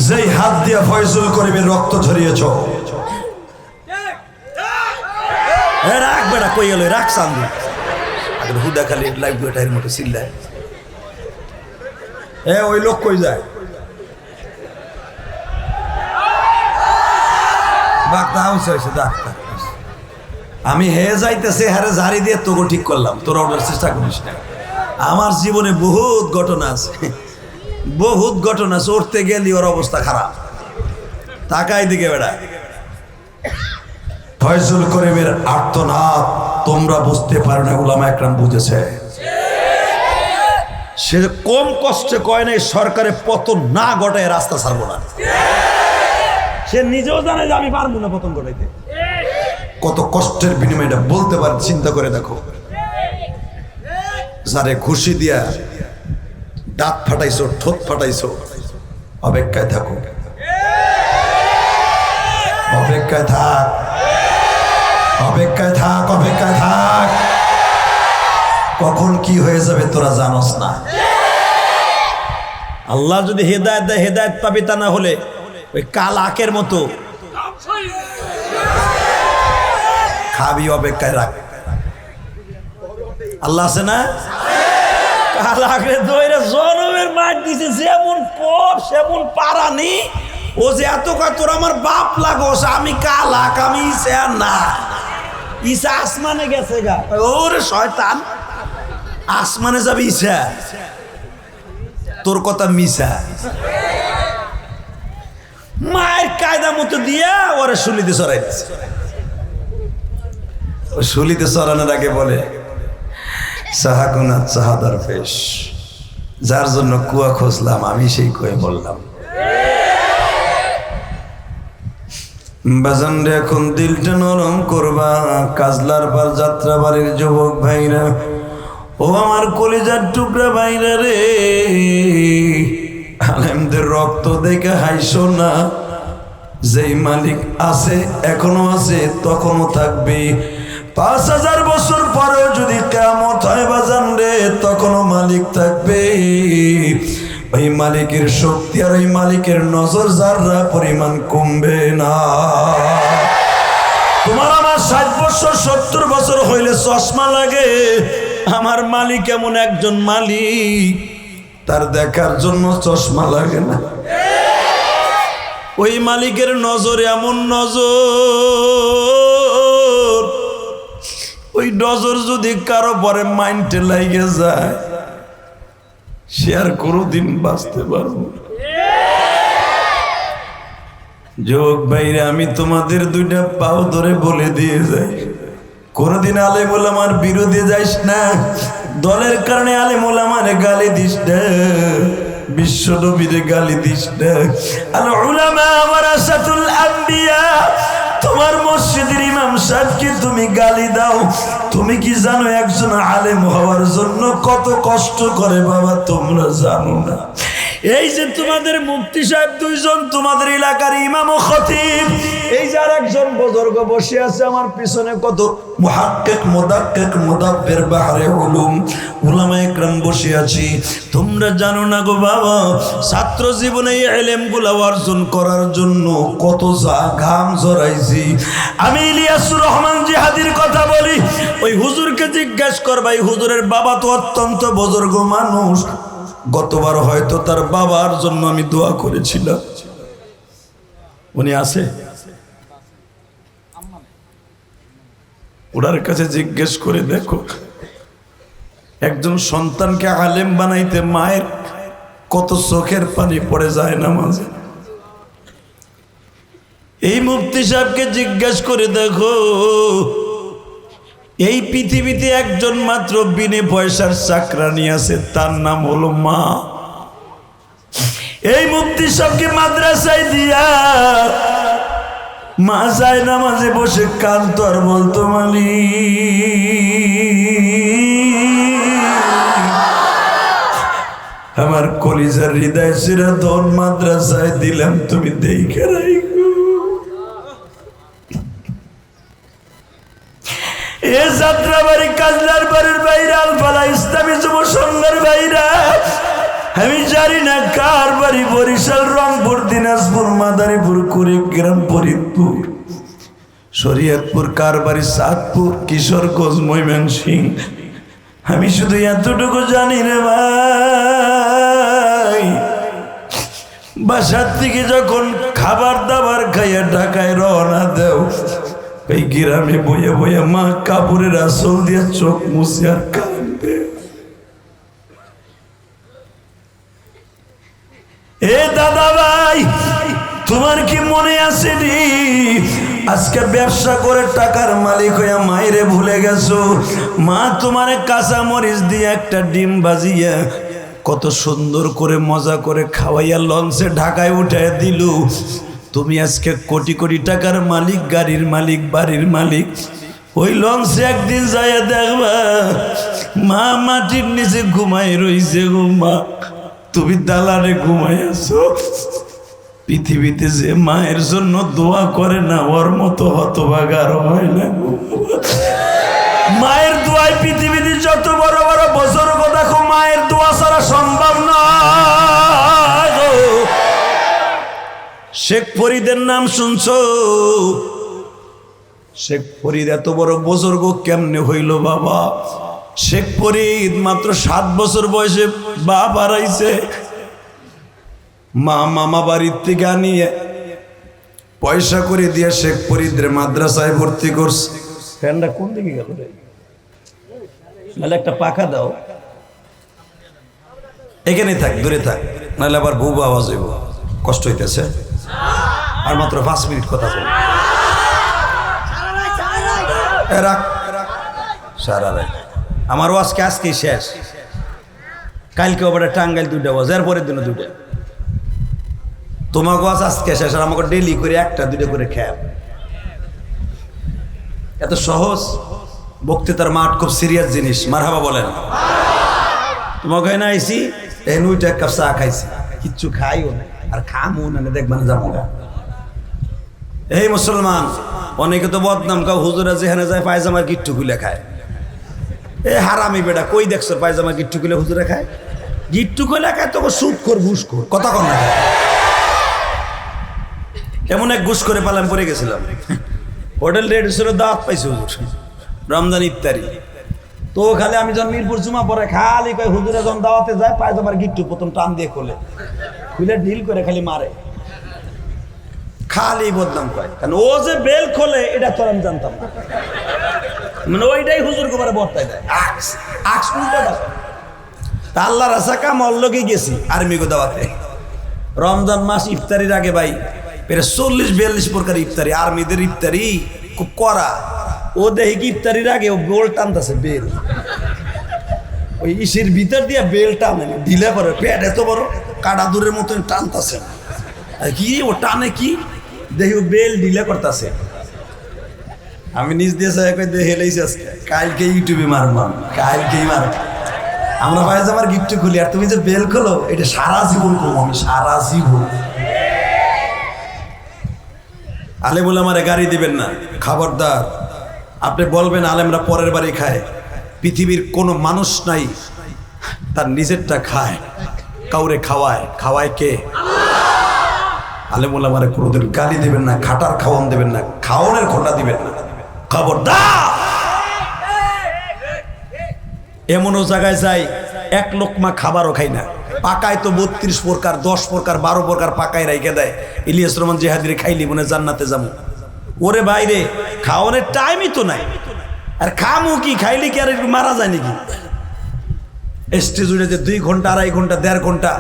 যেই হাত দিয়ে ফয়জুল করিমের রক্ত ঝরিয়েছ, রাখ বেড়া কই গেল, রাখ সামনে হুদা খালি লাইভ টাইম মতো চিল্লায়। ওই লোক কই যায়? আমি হে যাইতেছে, হারে ঝাড়ি দিয়ে তোকে ঠিক করলাম, তোরা ওটার চেষ্টা করিস না। আমার জীবনে বহুত ঘটনা আছে, বহুত ঘটনা আছে। উঠতে গেলি ওর অবস্থা খারাপ, তাকাই দিকে বেড়া। ফয়জুল করিমের আর্তনাদ তোমরা বুঝতে পারো না, উলামা একরাম বুঝেছে। সে কম কষ্টে কয় নাই সরকারের পতন না ঘটায় রাস্তা ছাড়বো না। সে নিজেও জানে যে আমি পারবো না পতন ঘটাইতে। কত কষ্টের বিনিময়টা বলতে পারে, চিন্তা করে দেখো। যারে খুশি দিয়া দাঁত ফাটাইছো, ঠোঁট ফাটাইছো, অপেক্ষায় থাকো, অপেক্ষায় থাক, অপেক্ষায় থাক, অপেক্ষায় থাক। কখন কি হয়ে যাবে তোরা জানোস না। আল্লাহ যদি হেদায়েত দেয় হেদায়েত পাবি, তা না হলে ওই কাল আকের মতো খাবি, অপেক্ষায় রাখ। আল্লাহ আছে না? কাল আকে দইরা জনমের মার দিছে, যেমন কপ সেমন পারানি। ও যে এত কয় তোর আমার বাপ লাগোস, আমি কালাক, আমি ইসা না, ইসা আসমানে গেছে গা। ওরে শয়তান, আসমানে যাবে ইসা, তোর কথা মিশা। মায়ের কায়দা মতো দিয়া ওরে শুলিতে চড়াই দিছে। শুলিতে চড়ানোর আগে বলে সাহাকুনা চাহাদার পেশ, যার জন্য কুয়া খুঁজলাম আমি সেই কুয়ে বললাম। বাজান রে এখন দিলটা নরম করবা, কাজলার পার যাত্রা বাড়ির যুবক ভাইরা, ও আমার কলিজার টুকরা ভাইরা রে, আলেমদের রক্ত দেখে হাইসো না। যেই মালিক আছে, এখনো আছে, তখনও থাকবে। 5000 বছর পরেও যদি কিয়ামত হয় বাজান রে, তখনও মালিক থাকবে। ওই মালিকের শক্তি আর ওই মালিকের নজর যাররা পরিমাণ কমবে না। তোমার আমার 60 বছর 70 বছর হইলে চশমা লাগে, আমার মালিক এমন একজন মালিক, তার দেখার জন্য চশমা লাগে না। ওই মালিকের নজর এমন নজর, ওই নজর যদি কারো পরে মাইন্ডে লাগে যায়, সে আর কোনোদিন বাঁচতে পারবো না। যুবক ভাইরা, আমি তোমাদের দুইটা পাও ধরে বলে দিয়ে যাই, কোনদিন আলেম ওলামার বিরোধী যাইস না। দলের কারণে আলেম ওলামারে গালি দিস না, বিশ্ব নবীরে গালি দিস না। আল উলামা ওয়ারাসাতুল আম্বিয়া, তোমার মসজিদের ইমাম সাহেবকে তুমি গালি দাও। তুমি কি জানো একজন আলেম হওয়ার জন্য কত কষ্ট করে বাবা? তোমরা জানো না? এই যে তোমাদের মুফতি সাহেব দুইজন, তোমাদের এলাকার ইমাম ও খতিব, এই যে আরেকজন বুজুর্গ বসে আছে আমার পিছনে, কত মুহাক্কিক মুদাক্কিক মুদাব্বির বাহরে উলুম উলামায়ে ইকরাম বসে আছি। তোমরা জানো না গো বাবা, ছাত্র জীবনে এই ইলমগুলো অর্জন করার জন্য কত ঘাম ঝরাইছি। আমি ইলিয়াসুর রহমান জিহাদির কথা বলি, ওই হুজুরকে জিজ্ঞেস করবা, এই হুজুরের বাবা তো অত্যন্ত বুজুর্গ মানুষ। গতবার হয়তো তার বাবার জন্য আমি দোয়া করেছিলাম। উনি আছে? ওনার কাছে জিজ্ঞেস করে দেখো, একজন সন্তানকে আলেম বানাইতে মায়ের কত চোখের পানি পড়ে যায় না মাঝে। এই মুফতি সাহেবকে জিজ্ঞেস করে দেখো, এই পৃথিবীতে একজন মাত্র বিনে পয়সার চাকরানি আছে, তার নাম হলো মা। এই মুফতি সাহেবকে মাদ্রাসায় দিয়া মা যায় না মাঝে বসে কাঁদতো আর বলতো, মালিক আমার কলিজার হৃদয় চিরা তোর মাদ্রাসায় দিলাম, তুমি দেখে রাখো। এ যাত্রাবাড়ি কাজলার বাড়ির বাইরে আলফালা ইসলামী যুব সংঘের বাইরা, আমি জানি না কার বাড়ি বরিশাল, রংপুর, দিনাজপুর, মাদারীপুর, কুড়িগ্রাম, ফরিদপুর, শরীয়তপুর, কার বাড়ি চাঁদপুর, কিশোরগঞ্জ, ময়মনসিংহ। আমি শুধু এতটুকু জানি রে ভাই, বাসার থেকে যখন খাবার দাবার খাইয়া ঢাকায় রওনা দেও, এই গ্রামে বইয়া বইয়া মা কাপড়ের আসল দিয়ে চোখ মুছে আর কাঁদবে। এ দাদা ভাই, তোমার কি মনে আছে রে, আজকে ব্যবসা করে টাকার মালিক হইয়া মায়েরে ভুলে গেছো? মা তোমারে কাঁচা মরিচ দিয়ে একটা ডিম ভাজিয়া কত সুন্দর করে মজা করে খাওয়াইয়া লঞ্চে ঢাকায় উঠায় দিল। তুমি আজকে কোটি কোটি টাকার মালিক, গাড়ির মালিক, বাড়ির মালিক। ওই লঞ্চে একদিন যাইয়া দেখবা মা মাটির নিচে ঘুমাই রইছে গো। মা তুমি দালানে ঘুমাই আছো। পৃথিবীতে যে মায়ের জন্য দোয়া করে না, ওর মতো হতভাগা আর হয় না। মায়ের দোয়ায় পৃথিবীতে যত বড় বড় বুজুর্গ দেখো, মায়ের দোয়া ছাড়া সম্ভব নয়। শেখ ফরিদের নাম শুনছো? শেখ ফরিদ এত বড় বুজুর্গ কেমনে হইল বাবা? শেখ ফরিদ মাত্র 7 বছর বয়সে বাপ হারাইছে। মা মামা বাড়ির থেকে আনিয়ে পয়সা করে দিয়ে শেখ ফরিদের মাদ্রাসায় ভর্তি করছে। ফ্যানটা কোন দিকে গেল রে? নাহলে একটা পাখা দাও। এখানে থাক, দূরে থাক, নাহলে আবার বউ আওয়াজ হইব, কষ্ট হইতেছে। আর মাত্র 5 মিনিট কথা বল। সারা রাত আমার ওয়াজকে আজকেই শেষ। কালকে আবার টাঙ্গাইল 2টা ওয়াজ, এরপরের দিনও 2টা। তোমাকে ওয়াজ আজকে শেষ, আর আমাকে ডেলি করে 1টা 2টা করে খেয়াল। এত সহজ বক্তৃতার মাঠ, খুব সিরিয়াস জিনিস। মারহাবা বলেন। তোমাকে না আইসি এই 9টা 1 কাপ চা খাইছি, কিচ্ছু খাইও না আর খামও না, দেখবেন যাবো। এই মুসলমান অনেকে তো বদনাম কাউ, হুজুরা যেখানে যায় পায়জামার গিট্টু খুলে খায়। এ হারামি বেটা, কই দেখছো পায়জামার গিট্টু খুলে হুজুরা খায়? গিট্টু খুলে খায় তোকে সুদ কর, ঘুষ কর, কথা কর না। এমন এক ঘুষ করে পালাম পড়ে গেছিলাম। হোটেল রেডিসের দাওয়াত পাইছি হুজুর, রমজান ইফতারি। তো খালি আমি যখন মিরপুর জুমা পরে খালি কয় হুজুরা যখন দাওয়াতে যায় পায়জামার গিট্টু প্রথম টান দিয়ে খুলে ডিল করে খালি মারে, খালি বদনাম কয়। কারণ ও যে বেল খোলে এটা তো আমি জানতাম না, মানে ওইটাই হুজুর গোবারে বর্তায় দেয়। আল্লাহ রাসা কাম অল্লকে গেছি আর্মি গো দাওয়াতে। রমজান মাস ইফতারির আগে ভাই প্রায় 40-42 প্রকার ইফতারি। আর্মিদের ইফতারি খুব কড়া। ও দেখি কি ইফতারির আগে ও বেল টানতেছে, বেল ওই ইসির ভিতর দিয়ে বেল টানে, ঢিলা করে পেট এত বড় কাটা দূরের মতন টানতেছে। কি ও টানে কি দেখি ও বেল ঢিলা করতেছে। আমি নিজ দিয়ে দেখে লেছি আজকে, কালকে ইউটিউবে মারবাম, কালকেই মারব। আমরা ভাই আমার গিফট খুলি, আর তুমি যে বেল খোলো এটা সারা জীবন করবো আমি, সারা জীবন। আলেম ওলামারে গাড়ি দিবেন না, খবরদার। আপনি বলবেন আলেমরা পরের বাড়ি খায়। পৃথিবীর কোনো মানুষ নাই তার নিজেরটা খায়, কাউরে খাওয়ায়। খাওয়ায় কে? আলেম ওলামারে কোনোদিন গালি দিবেন না, খাটার খাওয়ান দেবেন না, খাওয়ানোর খোটা দিবেন না, খবরদার। এমনও জায়গায় যাই 1 লোকমা খাবারও খাই না, পাকায় তো 32 প্রকার, 10 প্রকার, 12 প্রকার পাকায় রাইখে দেয়। ইলিয়াস রহমান জিহাদিরে খাইলি মনে জান্নাতে যাবো। ওরে বাইরে খাওয়ানোর টাইমই তো নাই, আর খামু কি? খাইলে কি আর একটু মারা যায় নাকি? স্টেজ উঠে যে 2 ঘন্টা, 2.5 ঘন্টা, 1.5 ঘন্টা,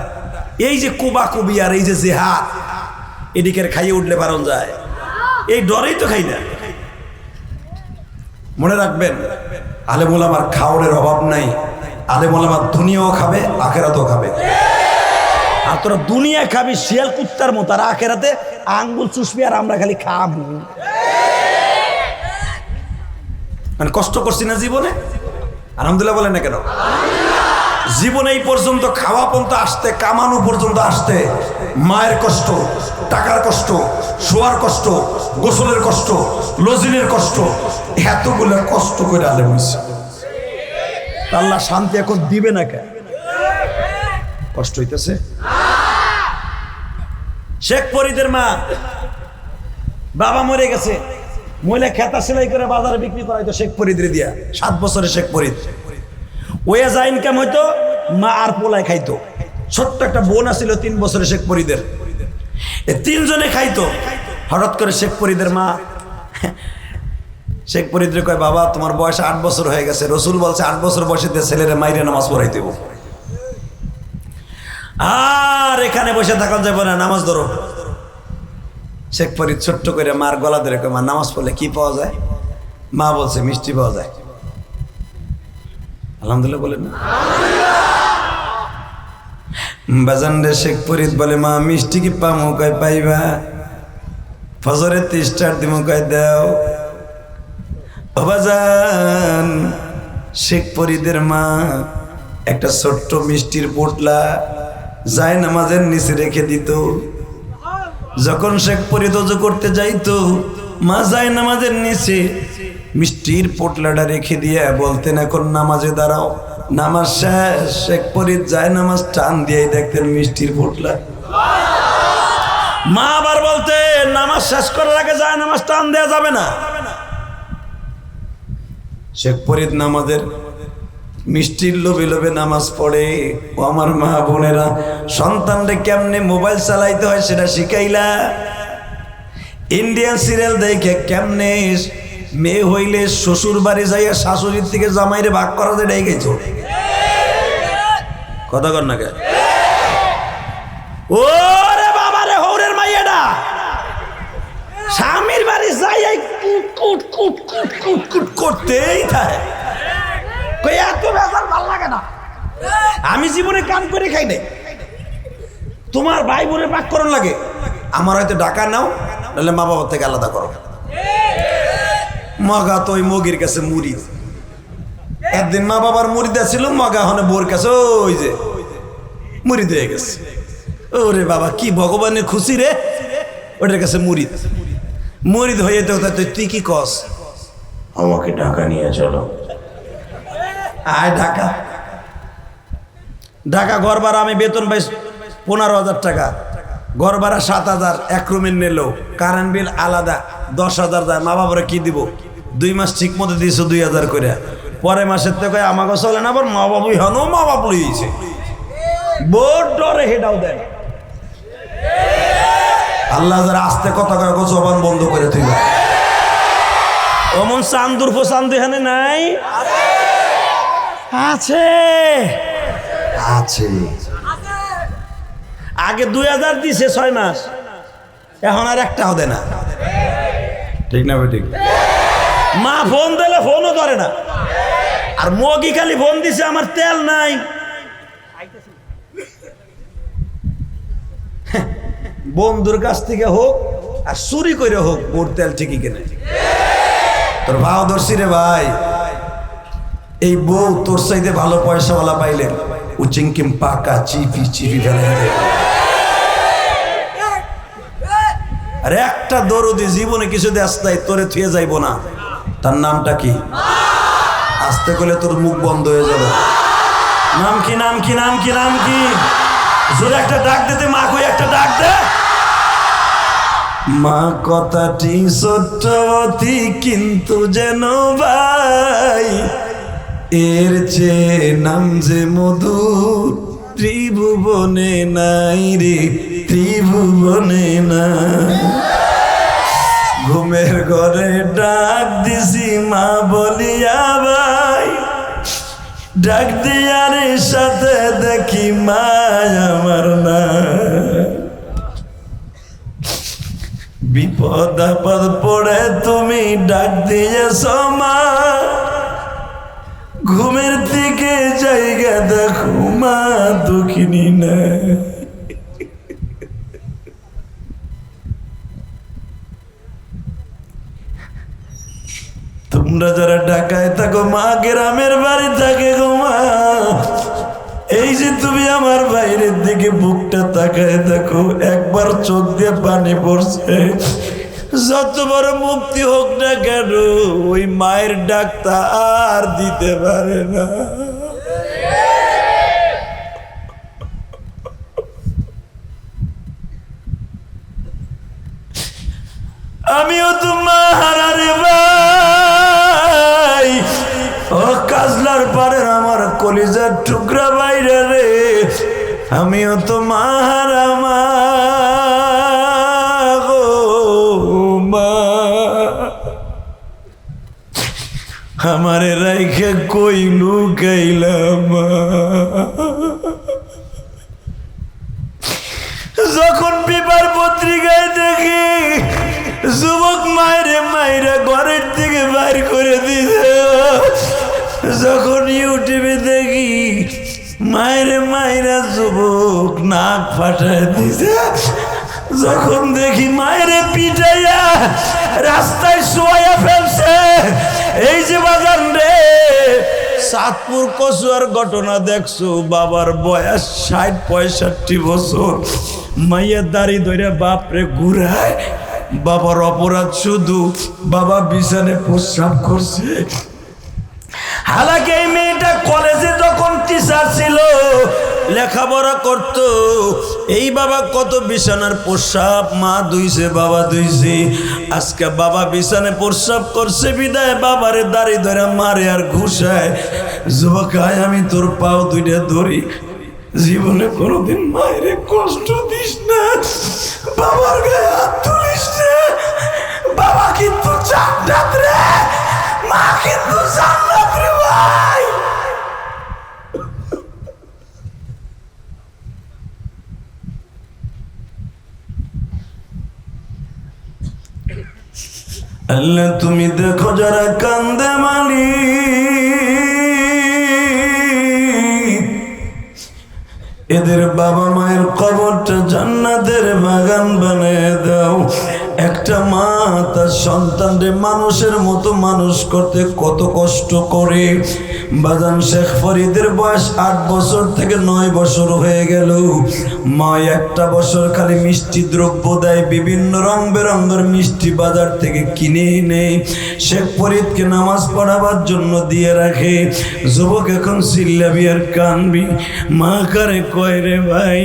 এই যে কোবাকুবি আর এই যে জেহাদ, এদিকে খাইয়ে উঠলে বারণ যায়, এই ডরেই তো খাই না। মনে রাখবেন আলেম ওলামার খাওয়ানোর অভাব নাই। আলেম ওলামার দুনিয়াও খাবে, আখেরাতেও খাবে। আর তোরা দুনিয়ায় খাবি শিয়াল কুত্তার মতো, আর আখেরাতে আঙ্গুল চুষবি, আর আমরা খালি খাবো। মানে কষ্ট করছি না জীবনে? আলহামদুলিল্লাহ বলেন না কেন? জীবনে এই পর্যন্ত খাওয়া পর্যন্ত আসতে, কামানো পর্যন্ত আসতে, মায়ের কষ্ট, টাকার কষ্ট, শোয়ার কষ্ট, গোসলের কষ্ট, লজিনের কষ্ট, এতগুলো কষ্ট করে আলেম হইছে। আল্লাহ শান্তি এখন দিবে না কেন? কষ্ট হইতেছে। শেখ ফরিদের মা বাবা মরে গেছে, মহিলা খেতা সেলাই করে বাজারে বিক্রি করা হইতো শেখ ফরিদরে দিয়া। 7 বছরে শেখ ফরিদ ওয়া যা ইনকাম হইতো মা আর পোলায় খাইতো। ছোট্ট একটা বোন আছিল 3 বছরে শেখ ফরিদের, এই 3 জনে খাইতো। হঠাৎ করে শেখ ফরিদের মা শেখ ফরিদরে কয়, বাবা তোমার বয়স 8 বছর হয়ে গেছে, রসুল বলছে 8 বছর বয়সে ছেলেরে মাইরে নামাজ পড়াই দেব, আর এখানে বসে থাকা যাবে না, নামাজ ধরো। শেখ ফরিদ ছোট্ট করে মার গলা ধরে কয়, মা নামাজ পড়লে কি পাওয়া যায়? মা বলছে মিষ্টি পাওয়া যায়। আলহামদুলিল্লাহ বলেন না? বাজান রে শেখ ফরিদ বলে, মা মিষ্টি কি পামু? কয় পাইবা, ফজরে 30টার দিমু, কয় দাও। বাজান শেখ ফরিদের মা একটা ছোট্ট মিষ্টির পোটলা যায় নামাজের নিচে রেখে দিত। যখন শেখ ফরিদ ওযু করতে যাইতো, মা যায় নামাজের নিচে মিষ্টির পোটলাটা রেখে দিয়ে বলতেন, এখন নামাজে দাঁড়াও। নামাজ শেষ, শেখ ফরিদ যায় নামাজ টান দিয়ে দেখতেন মিষ্টির পোটলা। মা আবার বলতে নামাজ শেষ করার আগে যায় নামাজ টান দেওয়া যাবে না। শেখ ফরিদ নামাজের মিষ্টির লোভে লোভে নামাজ পড়ে। ও আমার মা বোনেরা, সন্তানরে কেমনে মোবাইল চালাইতে হয় সেটা শিখাইলা। ইন্ডিয়ান সিরিয়াল দেখে কেমনে মেয়ে হইলে শ্বশুর বাড়ি যাইয়া শাশুড়ির থেকে জামাইরে ভাগ করা যায় এটাই গেছো কথা কর না কে? ওরে বাবা রে, হৌরের মাইয়াটা স্বামীর বাড়ি যাই কুট কুট কুট কুট কুট করতেই থাকে। এত বেজার ভাল লাগে না। আমি জীবনে কাম করে খাই নাই। তোমার ভাই বোনের ভাগ করন লাগে, আমার হয়তো ডাকা নাও, নাহলে মা বাবার থেকে আলাদা করো। মগা তো ওই মগির কাছে মুড়ি। একদিন মা বাবার মুড়ি দিয়েছিল, মগা হনে বোর কাছে ওই যে মুড়ি দিয়ে গেছে। ওরে বাবা, কি ভগবানের খুশি রে, ওটার কাছে মুড়ি মুড়ি হয়ে তো তুই কি কস? আমাকে ঢাকা নিয়ে চলো। আয় ঢাকা। ঢাকা ঘর ভাড়া আমি বেতন পাই 15,000 টাকা, ঘর ভাড়া 7,000, এক রুমের নিল, কারেন্ট বিল আলাদা 10,000 যায়। মা বাবারা কি দিব? 2 মাস ঠিক মতো দিয়েছো 2,000 করে। পরে মাসের থেকে আমাকে চলে না, আবার মা বাবুই হনো মা বাবু লইছে বোর ডরে হেডাও দেন। আল্লাহ যারা আস্তে কথা কয় জবান বন্ধ করে তুই অমন চান্দুর চান্দু এখানে নাই আছে আছে। আগে 2,000 দিছে 6 মাস, এখন আর একটাও দেয় না। ঠিক না ঠিক? মা ফোন দিলে ফোনও ধরে না। আর মগি খালি ফোন দিছে আমার তেল নাই। বন্ধুর কাছ থেকে হোক আর চুরি করে হোক, ওর তেল ঠিকই কেনে। তোর ভাও ধরছি রে ভাই, এই বউ তোর চাইতে ভালো পয়সাওয়ালা পাইলে উচিংকিম পাকা চিপি চিপি ফেলে দেবে। আর একটা দরদি জীবনে কিছু দেশ নাই, তোরে থুয়ে যাইব না। তার নামটা কি? আসতে করলে তোর মুখ বন্ধ হয়ে যাবে। নাম কি? নাম কি? নাম কি? নাম কি? জোরে একটা ডাক দিতে, মা কই একটা ডাক দে। মা কথাটি সত্যবতী কিন্তু যেন ভাই, এর চেয়ে নাম যে মধুর ত্রিভুবনে নাই রে, ত্রিভুবনে না। ঘুমের ঘরে ডাক দিছি মা বলিয়া ভাই, ডাক দিয়ারে সাথে দেখি মা আমার না। বিপদ আপদ পড়ে তুমি ডাক দিয়েছ মা, ঘুমের দিকে জায়গা দেখো মা দুঃখিনী না। তোমরা যারা ঢাকায় থাকো, মা গ্রামের বাড়ি থাকে গো মা, এই যে তুমি আমার বাইরের দিকে বুকটা তাকায় দেখো, একবার চোখ দিয়ে পানি পড়ছে। যত বড় মুক্তি হোক না কেন, ওই মায়ের ডাকটা আর দিতে পারে না। আমিও তো মা হারারে ভাই, ও কাজলার পারের আমার কলিজার টুকরা বাইরে রে, আমিও তো মা হারা মা গো মা। আমারে রাইখে কই লুকাইলাম মা। যখন পেপার পত্রিকায় দেখি যুবক মায়েরে মায়েরা ঘরের থেকে বাইর করে দিছে, যখন ইউটিউবে দেখি মায়েরে মায়েরা যুবক নাক ফাটায় দিছে, যখন দেখি মায়েরে পিটাইয়া রাস্তায় শোয়া ফেলছে, এই যে বাজার রে চাঁদপুর কচুয়ার ঘটনা দেখছো, বাবার বয়স 60-65 বছর, মাইয়ের দাড়ি ধরে বাপরে ঘুরায়। বাবার অপরাধ শুধু বাবা বিছানে প্রস্রাব করছে। হালাকি এই মেয়েটা কলেজে যখন টিচার ছিল, লেখা লেখাপড়া করত। এই বাবা কত বিছানার প্রস্রাব মা ধুইছে, বাবা ধুইছে। আজকে বাবা বিছানে প্রস্রাব করছে বিদায় বাবারে দাড়ি ধরে মারে আর ঘুষায়। যুবক আয় আমি তোর পাও দুইটা ধরি, জীবনে কোনোদিন মায়েরে কষ্ট দিস না, বাবার গায়ে হাত তুলিস না। বাবা কিন্তু জান্নাত রে, মা কিন্তু জান্নাত রে ভাই। আল্লাহ তুমি দেখো যারা কান্দে মালিক, এদের বাবা মায়ের কবরটা জান্নাতের বাগান বানিয়ে দাও। একটা মা তার সন্তানদের মানুষের মতো মানুষ করতে কত কষ্ট করে। বাজান শেখ ফরিদের বয়স 8 বছর থেকে 9 বছর হয়ে গেল। মা একটা বছর খালি মিষ্টি দ্রব্য দেয়, বিভিন্ন রং বেরঙের মিষ্টি বাজার থেকে কিনে এনে শেখ ফরিদকে নামাজ পড়াবার জন্য দিয়ে রাখে। যুবক এখন চিল্লাবি আর কানবি, মা কারে কয় রে ভাই,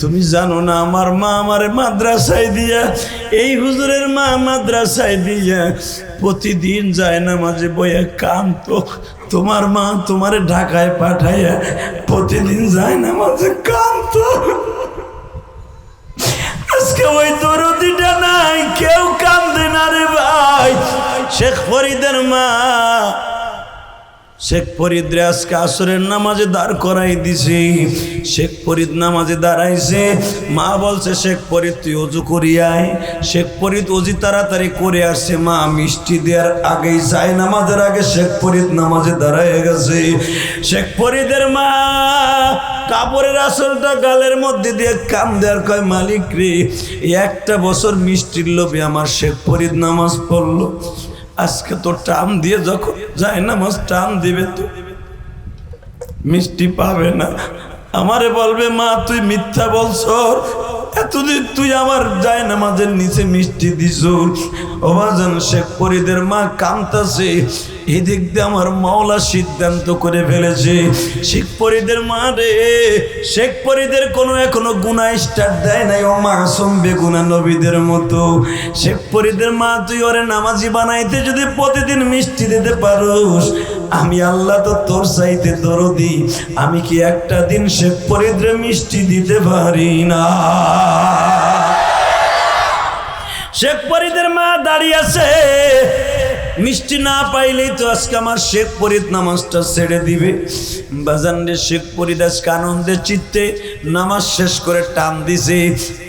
তুমি জানো না আমার মা আমার মাদ্রাসায় দিয়া, এই হুজুরের মা মাদ্রাসায় দিয়া প্রতিদিন যায় না মাঝে বইয়া কাঁদতো। তোমার মা তোমারে ঢাকায় পাঠাইয়া প্রতিদিন যায় না মাঝে কাঁদতো। আজকে ওই দরদিটা নাই, কেউ কান্দে না রে ভাই। শেখ ফরিদের মা, শেখ ফরিদ রে আজকে আসরের নামাজে দাঁড় করাই দিছে। শেখ ফরিদ নামাজে দাঁড়াইছে, মা বলছে শেখ ফরিদ তুই অজু করি আয়। শেখ ফরিদ অজি তাড়াতাড়ি করে আসছে, মা মিষ্টি দেওয়ার আগেই যায় নামাজের আগে শেখ ফরিদ নামাজে দাঁড়ায় গেছে। শেখ ফরিদের মা কাপড়ের আসলটা গালের মধ্যে দিয়ে কাম দেওয়ার কয়, মালিক রে একটা বছর মিষ্টির লোভে আমার শেখ ফরিদ নামাজ পড়লো, আজকে তো টান দিয়ে যখন যায় নামাজ টান দিবে তো মিষ্টি পাবে না। আমারে বলবে মা তুই মিথ্যা বলছ, এতদিন তুই আমার যায় নামাজের নিচে মিষ্টি দিস। ওবাজান শেখ ফরিদের মা কামতাছে, এদিক দিয়ে আমার মাওলা সিদ্ধান্ত করে ফেলেছে। শেখ ফরিদের মা রে, শেখ ফরিদের কোনো এখনো গুনাহ স্টার্ট দেয় নাই, ও মাসুম বেগুনা নবীদের মতো। শেখ ফরিদের মা তুই ওরে নামাজি বানাইতে যদি প্রতিদিন মিষ্টি দিতে পারোস, আমি আল্লাহ তো তোর চাইতে দরদি, আমি কি একটা দিন শেখ ফরিদরে মিষ্টি দিতে পারি না? শেখ ফরিদের মা দাঁড়িয়ে আছে, মিষ্টি না পাইলেই তো আজকে আমার শেখ ফরিদ নামাজটা ছেড়ে দিবে। বাজান রে শেখ ফরিদ আজকে আনন্দের চিত্তে নামাজ শেষ করে টান দিছে।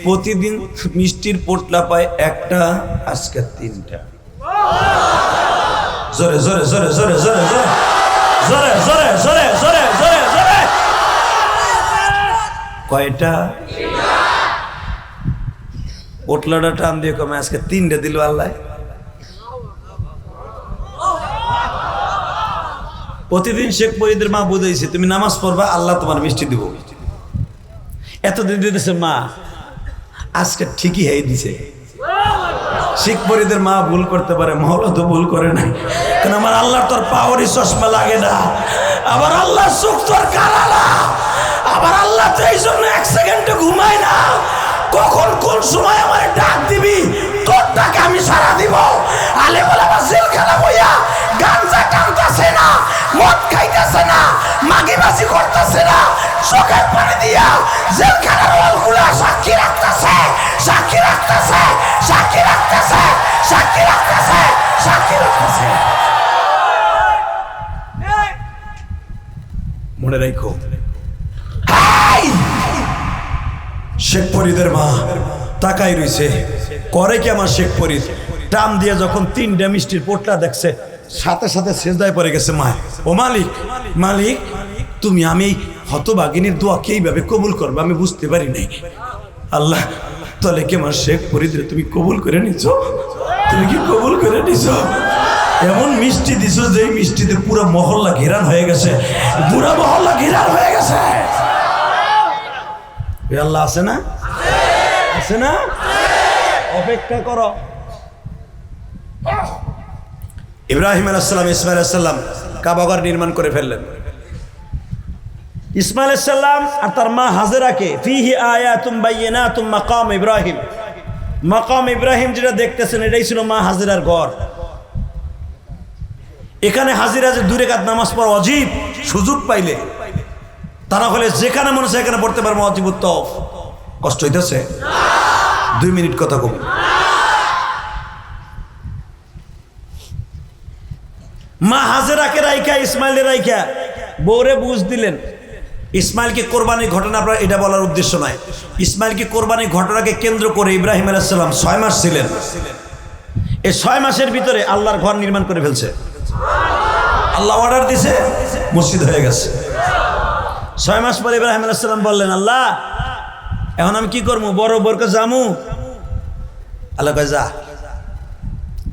প্রতিদিন মিষ্টির পোটলা পায় একটা, আজকে 3টা। জোরে জোরে জোরে জোরে জোরে জোরে জোরে জোরে জোরে জোরে জোরে জোরে কয়টা? পোটলাটা টান দিয়ে কমে আজকে 3টা দিল আল্লাহ। প্রতিদিন শেখ ফরিদের মা বুঝাইছে তুমি নামাজ পড়বা, আল্লাহ তোমার মিষ্টি দিব। এতদিন দিতেছে মা, আজকে ঠিকই হয়ে দিছে। শেখ ফরিদের মা ভুল করতে পারে, মাওলা তো ভুল করে নাই, কারণ আমার আল্লাহ তোর পাওয়ারি চশমা লাগে না, আবার আল্লাহ চোখ তোর কালা না, আবার আল্লাহ তো এই জন্য 1 সেকেন্ডে ঘুমায় না। কখন কোন সময় আমার ডাক দিবি, তোর ডাকে আমি সারা দিব। আলে বলে আমার জেলখানা বইয়া গাঞ্জা টানতেছে না, মদ খাইতেছে না, মাগিবাজি করতেছে না, চোখের পানি দিয়া জেলখানার ওয়ালগুলা সাক্ষী রাখতেছে, সাক্ষী রাখতেছে, সাক্ষী রাখতেছে, সাক্ষী রাখতেছে, সাক্ষী রাখতেছে। মনে রাখো, শেখ ফরিদের মা তাকাই রইছে, করে কি আমার শেখ ফরিদ টান দিয়ে যখন 3টা মিষ্টির পোটলা দেখছে, সাথে সাথে সেজদায় পড়ে গেছে। মা ও মালিক, মালিক তুমি আমি হতভাগিনীর দোয়া কে এইভাবে কবুল করবে আমি বুঝতে পারি নাই। আল্লাহ তাহলে কি আমার শেখ ফরিদরে তুমি কবুল করে নিছো? তুমি কি কবুল করে নিছো? এমন মিষ্টি দিছো যে মিষ্টিতে পুরো মহল্লা ঘেরান হয়ে গেছে, পুরো মহল্লা ঘেরান হয়ে গেছে। আল্লাহ আছে না? আছে না? অপেক্ষা করো। ইব্রাহিম আলাইহিস সালাম, ইসমাঈল আলাইহিস সালাম কাবাঘর নির্মাণ করে ফেললেন। ইসমাইল আলাইহিস সালাম আর তার মা হাজেরাকে ফিহি আয়াতুম বাইয়িনাতুম মাকাম ইব্রাহিম, মাকাম ইব্রাহিম যেটা দেখতেছেন এটাই ছিল মা হাজেরার ঘর। এখানে হাজিরা যে 2 রাকাত নামাজ পড়া ওয়াজিব, সুযোগ পাইলে তারা হলে যেখানে মনে চায় এখানে পড়তে পারবো। ওয়াজিব তওয়াফ কষ্ট হইতেছে? 2 মিনিট কথা কম। মা হাজেরাকে রাইখা ইসমাইলের রাইখা বউরে বুঝ দিলেন। ইসমাইলকে কোরবানির ঘটনা আপনার এটা বলার উদ্দেশ্য নয়। ইসমাইলকে কোরবানির ঘটনাকে কেন্দ্র করে ইব্রাহিম আলাইহিস সালাম 6 মাস ছিলেন। এই 6 মাসের ভিতরে আল্লাহর ঘর নির্মাণ করে ফেলছে। আল্লাহ অর্ডার দিছে, মসজিদ হয়ে গেছে। 6 মাস পরে ইব্রাহিম আলাইহিস সালাম বললেন, আল্লাহ এখন আমি কি করবো? বড় বরকে যামু? আল্লাহ কয় যা।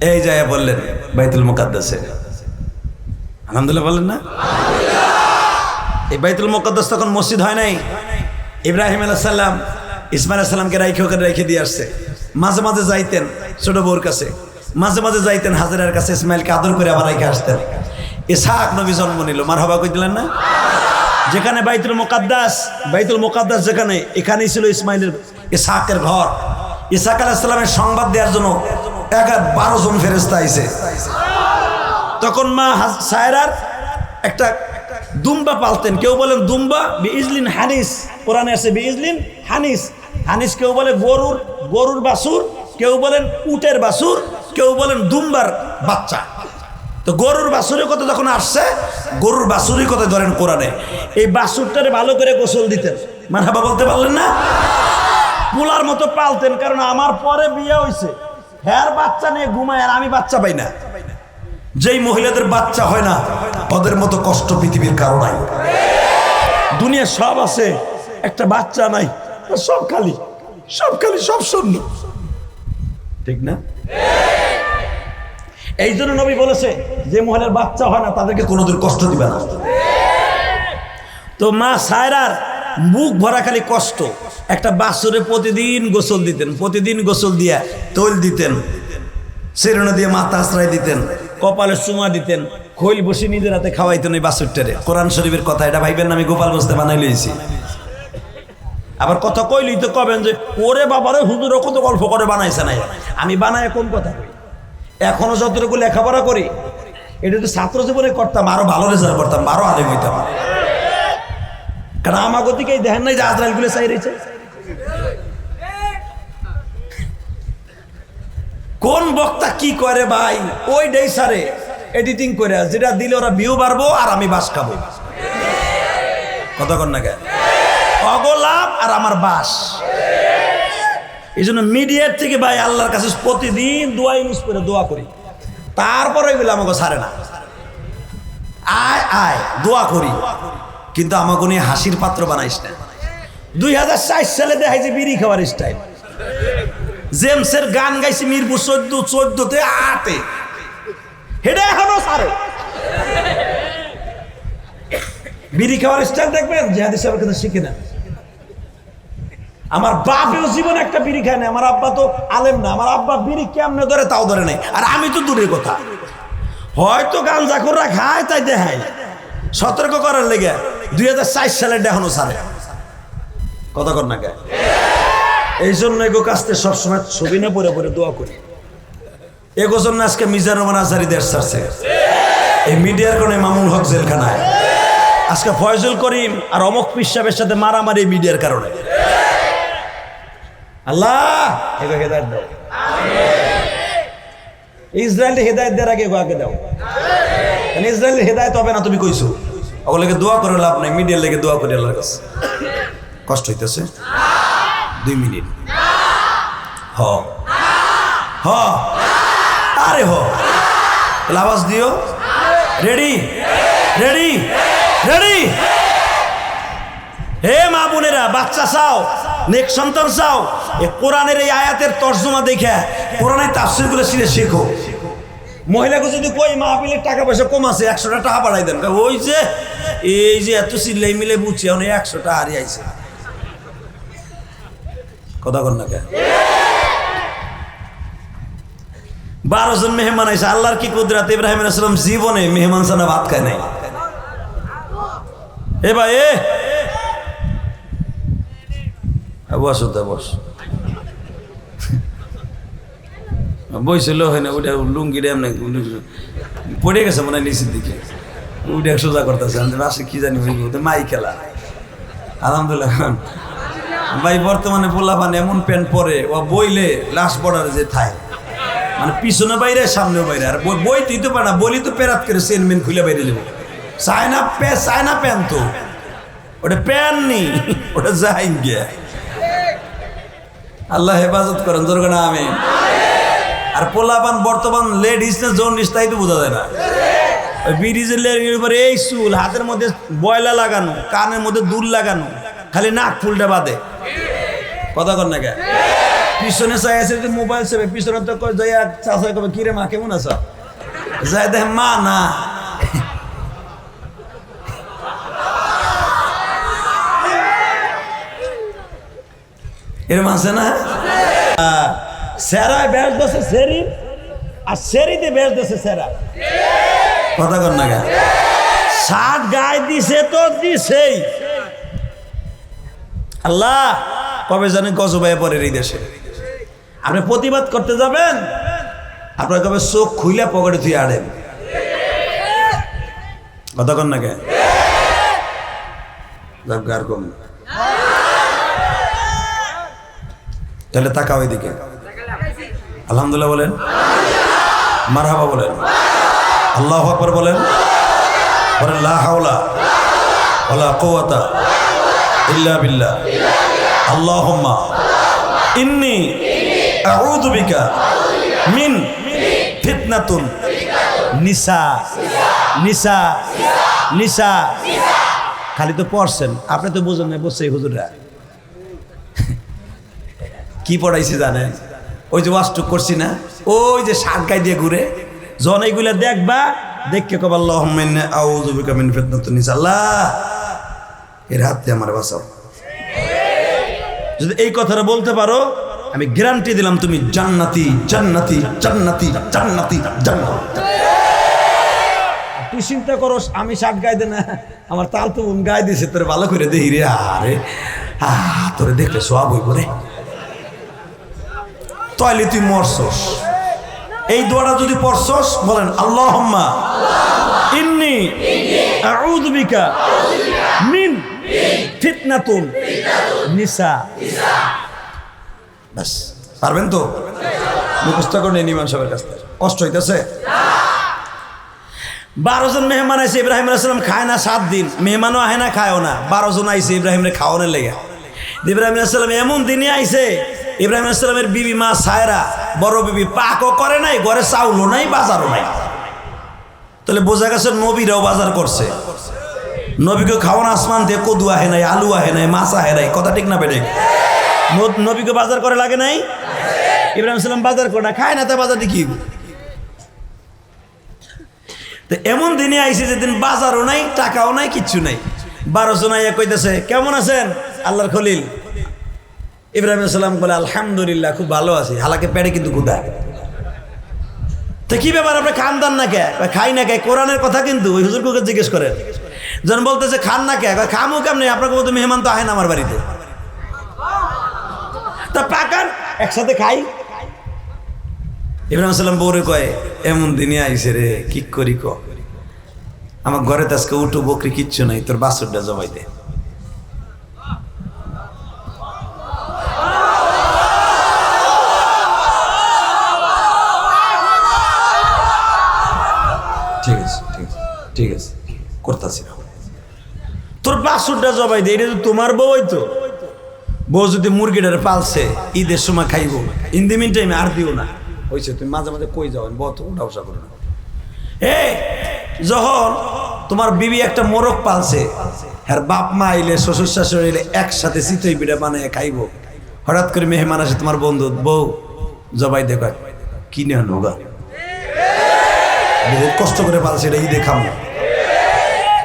এই যায় বললেন বাইতুল মুকাদ্দাসে। আলহামদুলিল্লাহ বললেন না? এই বাইতুল মুকাদ্দাস তখন মসজিদ হয় নাই। ইব্রাহিম আলাইহিস সালাম ইসমাইল আলাইহিস সালামকে রেখে দিয়ে আসছে। মাঝে মাঝে যাইতেন ছোট বউর কাছে, মাঝে মাঝে যাইতেন হাজেরার কাছে, ইসমাইলকে আদর করে আবার রেখে আসতেন। ইসহাক নবী জন্ম নিল। মারহাবা কই দিলেন না? যেখানে বাইতুল মুকাদ্দাস যেখানে, এখানেই ছিল ইসমাইলের ইসহাকের ঘর। ইসহাক আলাইহিস সালামের সংবাদ দেওয়ার জন্য 12 জন ফেরেশতা আইছে। তখন মা সায়রার একটা দুম্বা পালতেন। কেউ বলেন দুম্বা বিইজলিন হানিস, কোরআনে আছে বিইজলিন হানিস। হানিস কেউ বলে গরুর বাছুর, কেউ বলেন উটের বাছুর, কেউ বলেন দুম্বার বাচ্চা। তো গরুর বাছুরের কথা যখন আসছে, গরুর বাছুরের কথা ধরেন কোরআনে। এই বাছুরটারে ভালো করে গোসল দিতেন। মারহাবা বলতে পারলেন না? পোলার মতো পালতেন। কারণ আমার পরে বিয়ে হয়েছে, হ্যার বাচ্চা নিয়ে ঘুমায় আর আমি বাচ্চা পাই না। যেই মহিলাদের বাচ্চা হয় না ওদের মতো কষ্ট পৃথিবীর কারো নাই। দুনিয়া সব আছে, একটা বাচ্চা নাই, সব খালি সব শূন্য। ঠিক না? এই জন্য নবী বলেছে যে মহিলার বাচ্চা হয় না তাদেরকে কোনোদিন কষ্ট দিবে না। তো মা সায়রার মুখ ভরা খালি কষ্ট। একটা বাছুরে প্রতিদিন গোসল দিতেন, প্রতিদিন গোসল দিয়া তৈল দিতেন, সেরুনা দিয়ে মাথা আশ্রয় দিতেন, কপালে চুমা দিতেন, খৈল বসে নিজের হাতে খাওয়াইতেন ওই বাছুরটারে। কোরআন শরীফের কথা, এটা ভাইবেন না আমি গোপাল বসতে বানাই লইছি। আবার কথা কইলেই তো কবেন যে ওরে বাবারে হুজুরও কত গল্প করে বানাইছে না। আমি বানায় কোন কথা কই? এখনো যতটুকু লেখাপড়া করি এটা তো ছাত্র জীবনে করতাম, আরো ভালো রেজাল্ট করতাম, আরো আলেম হইতাম। কারণ আমার গতিকে দেখেন নাই যে আজরাইল গুলো চাই রয়েছে। কোন বক্তা কি করে ভাই ওই ডেই সারে এডিটিং করে যেটা দিলে ওরা ভিউ বাড়বো আর আমি বাস খাবো। কতক্ষণ না কে অগলাভ আর আমার বাস। এই জন্য মিডিয়ার থেকে ভাই আল্লাহর কাছে প্রতিদিন দোয়া ইউজ করে দোয়া করি, তারপরে এগুলো আমাকে ছাড়ে না। আয় দোয়া করি, কিন্তু আমাকে নিয়ে হাসির পাত্র বানাইস না। 2004 সালে দেখাইছে বিড়ি খাওয়ার স্টাইল। জেমসের গান গাইছে মিরপুর 14তে 8-এ, হেডে এখনো ছাড়ে। বিড়ি খাওয়ার স্টাইল দেখবেন জিহাদি সাহেবের কাছে শিখে না। আমার বাপেও জীবনে একটা বিড়ি খায় না। আমার আব্বা তো আলেম না, আমার আব্বা বিড়ি কেমনে ধরে তাও ধরে নাই। আর আমি তো দূরের কথা, হয়তো গাঞ্জাখোররা খায় তাই দেখায় সতর্ক করার লেগে। 2004 সালে দেখানো ছাড়ে। কথা কর না কে? এই জন্য এগো কাছতে সবসময় ছবি না পরে পরে দোয়া করি। এগো জন্য আজকে মিজানুর রহমান আজহারী দেশ ছাড়ছে, এই মিডিয়ার কারণে মামুন হক জেলখানায়। আজকে ফয়জুল করিম আর অমক পীর সাহেবের সাথে মারামারি মিডিয়ার কারণে। আল্লাহ এগো হেদায়েত দাও। ইসরায়েলের হেদায়েত দেওয়ার আগে এগো আগে দাও। কারণ ইসরায়েলের হেদায়েত হবে না তুমি কইছো। ওগুলোকে দোয়া করে লাভ নাই, মিডিয়ার লেগে দোয়া করি আল্লাহর কাছে। কষ্ট হইতেছে? 2 মিনিট। আরে আওয়াজ দিও। Ready ready ready. হে মা বোনেরা, বাচ্চা চাও, নেক সন্তান চাও, এ কোরআনের এই আয়াতের তর্জমা দেখে কোরআনের তাফসীরগুলো শেখো। মহিলাকে যদি কই মাহফিলের টাকা পয়সা কম আছে 100টা টাকা বাড়াই দেন, ওই যে এই যে এত চিল্লাই মিলে বুঝছি এখন 100টা হারিয়ে আইছে। কথা কর না কে? 12 জন মেহমান আইসে। আল্লাহর কি কুদরত, ইব্রাহিম আলাইহিস সালাম জীবনে মেহমান ছাড়া ভাত খায় নাই। এ ভাই এ বস বস বইছিল হয় না ওইটা লুঙ্গিটা এমনি পড়ে গেছে মনে হয় নিচের দিকে ওইটা সোজা করতেছে বাসে কি জানি মাই খেলা আলহামদুলিল্লাহ ভাই বর্তমানে পোলাপান এমন প্যান্ট পরে ও বইলে লাস্ট বর্ডারে যে থায় মানে পিছনে বাইরে সামনেও বাইরে আর বই তুই তো পারে না বলি তো পেরাত করে চেনমেন খুলে বাইরে যাবো চায়না প্যান্ট তো ওটা প্যান্ট নেই ওটা যাই গিয়া আল্লাহ হেফাজত করেন জোর না আমি আর পোলাপান বর্তমান লেডিস না জন্ডিস তাই তো বোঝা যায় না ওই ব্রিজের লেডির উপরে এই চুল হাতের মধ্যে বয়লা লাগানো কানের মধ্যে দুল লাগানো খালি নাক ফুলটা বাদে কথা কর না কে পিছনে চাই আছে যে মোবাইল সেবে পিছনে তো যাই চাষা কবে কিরে মা কেমন আছো যাই দেখ মা না এরম আছে না সেরায় বেশ দোষে সেরি আর সেরিতে বেশ দোষে সেরা কথা কর না কে শার্ট গায়ে দিছে তো দিছেই আল্লাহ কবে জানে গজবায় পরের এই দেশে আপনি প্রতিবাদ করতে যাবেন আপনার কবে চোখ খুইলে পকেটে তুই আড়েন কথা কর না কে আর কম তাহলে তাকাও এদিকে আলহামদুলিল্লাহ বলেন মারহাবা বলেন আল্লাহু আকবার বলেন বলেন লা হাওলা ওয়ালা কুওয়াতা ইল্লা বিল্লাহ আল্লাহুম্মা ইন্নী আউযু বিকা মিন ফিতনাতুন নিসা নিসা নিসা খালি তো পড়ছেন আপনি তো বুঝেন না বলছে হুজুররা কি পড়াইছে জানেন ওই যে ওয়াজটুক করছি না ওই যে শার্ট গায়ে দিয়ে ঘুরে যখন এইগুলা দেখবা দেখকে কব আল্লাহুম্মা ইন্নী আউযু বিকা মিন ফিতনাতুন নিসা আল্লাহ এর হাতে আমার বাঁচাও যদি এই কথাটা বলতে পারো আমি গ্যারান্টি দিলাম তুমি জান্নাতি জান্নাতি জান্নাতি জান্নাতি জান্নাতি তুই চিন্তা করো আমি শার্ট গায়ে দে না আমার তাল তো গায়ে দিয়েছে তোর ভালো করে দেখি রে আরে তোরে দেখলে সব হইব রে তাইলে তুই মরছস এই দোয়াটা যদি পড়ছস বলেন আল্লাহুম্মা ইন্নী আউযু বিকা মিন ফিতনাতুন নিসা বাস পারবেন তো মুখস্থ করে নিন ইমাম সাহেবের কাছ থেকে কষ্ট হইতেছে 12 জন মেহমান আইছে ইব্রাহিম আলাইহিস সালাম খায় না 7 দিন মেহমানও আহে না খায়ও না 12 জন আইছে ইব্রাহিমের খাওয়ানোর লেগে ইব্রাহিম আলাইহিস সালাম এমন দিনে আইছে ইব্রাহিম আলাইহিস সালামের বিবি মা সায়রা বড় বিবি পাকও করে নাই ঘরে চাউলও নাই বাজারও নাই তাহলে বোঝা গেছে নবীরাও বাজার করছে নবীকে খাওয়ানো আসমান দিয়ে কদু আহে নাই আলু আহে নাই মাছ আহে নাই কথা ঠিক না বেড়ে নবীকে বাজার করে লাগে নাই ইব্রাহিম সালাম বাজার করে না খায় না তা বাজার দেখি তো এমন দিনে আইসে যেদিন বাজারও নাই টাকাও নাই কিচ্ছু নাই 12 জন আইয়া কইতেছে কেমন আছেন আল্লাহর খলিল ইব্রাহিম সালাম বলে আলহামদুলিল্লাহ খুব ভালো আছি হালাকে পেটে কিন্তু ক্ষুধা তো কি ব্যাপার আপনি খান দান না কে খাই না কে কোরআনের কথা কিন্তু ওই হুজুরকে জিজ্ঞেস করেন যখন বলতেছে খান না কে খামু কেমনি আপনাকে বলতে মেহমান তো আহেন আমার বাড়িতে তা পাকান একসাথে খাই ইব্রাহিম সালাম বউরে কয় এমন দিনে আইসে রে কি করি ক আমার ঘরে তো আজকে উঠো বকরি কিচ্ছু নাই তোর বাছুরটা জবাই দে ঠিক আছে ঠিক আছে ঠিক আছে করতেছি তোর বাছুরটা জবাই দে এটা তো তোমার বউ হইতো বউ যদি মুরগিটারে পালছে ঈদের সময় খাইব ইন দি মিন টাইমে আর দিও না হয়েছে তুমি মাঝে মাঝে কই যাও বহুত উঠাউসা করো না যখন তোমার বিবি একটা মোরগ পালছে আর বাপ মা আইলে শ্বশুর শাশুড়ি আইলে একসাথে চিতই পিঠা বানায় খাইব হঠাৎ করে মেহমান আসে তোমার বন্ধু বউ জবাই দেখো কিনে আনো গা বহুত কষ্ট করে পালছে এটা ঈদে খাবো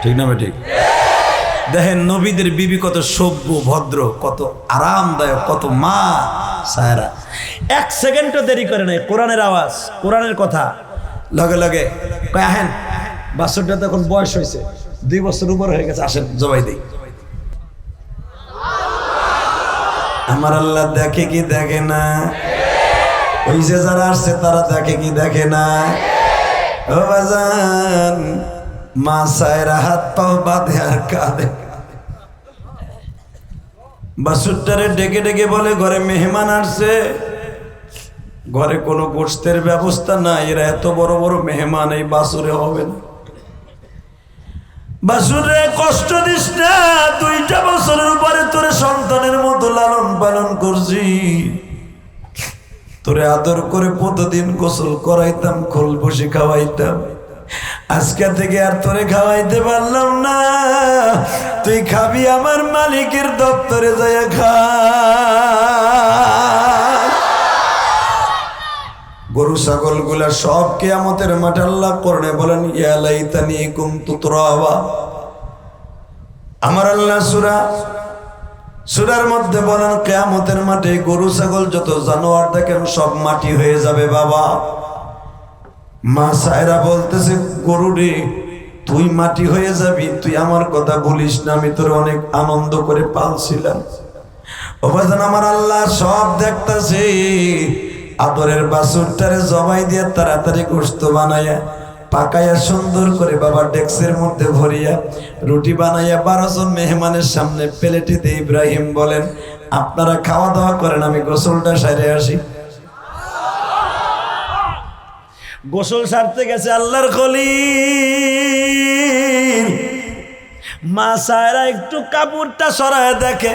ঠিক না ঠিক দেখেন নবীদের বিবি কত সভ্য ভদ্র কত আরামদায়ক কত মা সায়রা 1 সেকেন্ডও দেরি করে নাই কোরআনের আওয়াজ কোরআনের কথা লগে লগে কয় আহেন বাছুরটা তখন বয়স হয়েছে 2 বছর উপর হয়ে গেছে, আসেন জবাই দেই। আমার আল্লাহ দেখে কি দেখে না? ওই যে যারা আসছে তারা দেখে কি দেখে না? ও বাজান, মা সায়রা হাত পাও বাঁধে আর কাঁদে। বাসুরটারে ডেকে ডেকে বলে ঘরে মেহমান আসছে, ঘরে কোনো গোশতের ব্যবস্থা নাই, এরা এত বড় বড় মেহমান এই বাসুরে হবে না। বাসুরে কষ্ট দিস না, 2টা বছরের উপরে তোরে সন্তানের মতো লালন পালন করছি, তোরে আদর করে প্রতিদিন গোসল করাইতাম, খোল বসে খাওয়াইতাম। আজকে থেকে আর তোরে খাওয়াইতে পারলাম না, তুই খাবি আমার মালিকের দপ্তরে যাইয়া খা। গরু ছাগল গুলা সব কিয়ামতের মাঠে আল্লাহ করনে বলেন ইয়া লাইতানি কুনতু তুরাবা। আমার আল্লাহ সূরার মধ্যে বলেন কিয়ামতের মাঠে গরু ছাগল যত জানোয়ার দেখেন সব মাটি হয়ে যাবে বাবা। মা সায়রা বলতেছে গরু রে তুই মাটি হয়ে যাবি, তুই আমার কথা বলিস না, আমি তোর অনেক আনন্দ করে পালছিলাম। ও বাজান, আমার আল্লাহ সব দেখতাছে। আদরের বাছুরটারে জবাই দিয়ে তাড়াতাড়ি গোশত বানাইয়া পাকাইয়া সুন্দর করে বাবা ডেক্সের মধ্যে ভরিয়া রুটি বানাইয়া 12 জন মেহমানের সামনে প্লেটে দিয়ে ইব্রাহিম বলেন আপনারা খাওয়া দাওয়া করেন, আমি গোসলটা সারে আসি। গোসল সারতে গেছে আল্লাহর খলিল। মা সায়রা একটু কাপড়টা সরায় দেখে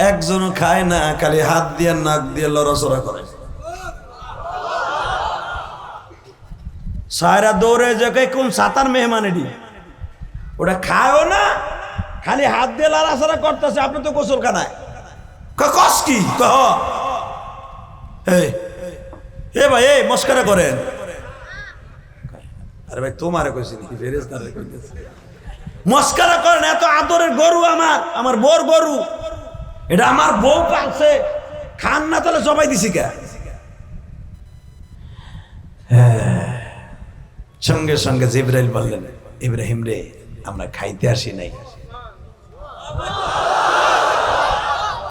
একজনও খায় না, খালি হাত দিয়ে নাক দিয়ে লড়াচড়া করে। সায়রা দৌড়ে যে কোন সাতার মেহমানেরই, ওটা খায়ও না, খালি হাত দিয়ে লড়াচড়া করতেছে। আপনি তো গোসল খানায় কস কি ভাই এই মস্কারা করেন। আরে ভাই তোমারে কইছি নাকি ফেরেশতারে কইতেছে মস্কারা করেন? এত আদরের গরু আমার বোর গরু, এটা আমার বউ পালছে, খান না তাহলে জবাই দিছি কে? সঙ্গে সঙ্গে জিবরাইল বললেন ইব্রাহিম রে আমরা খাইতে আসি নাই।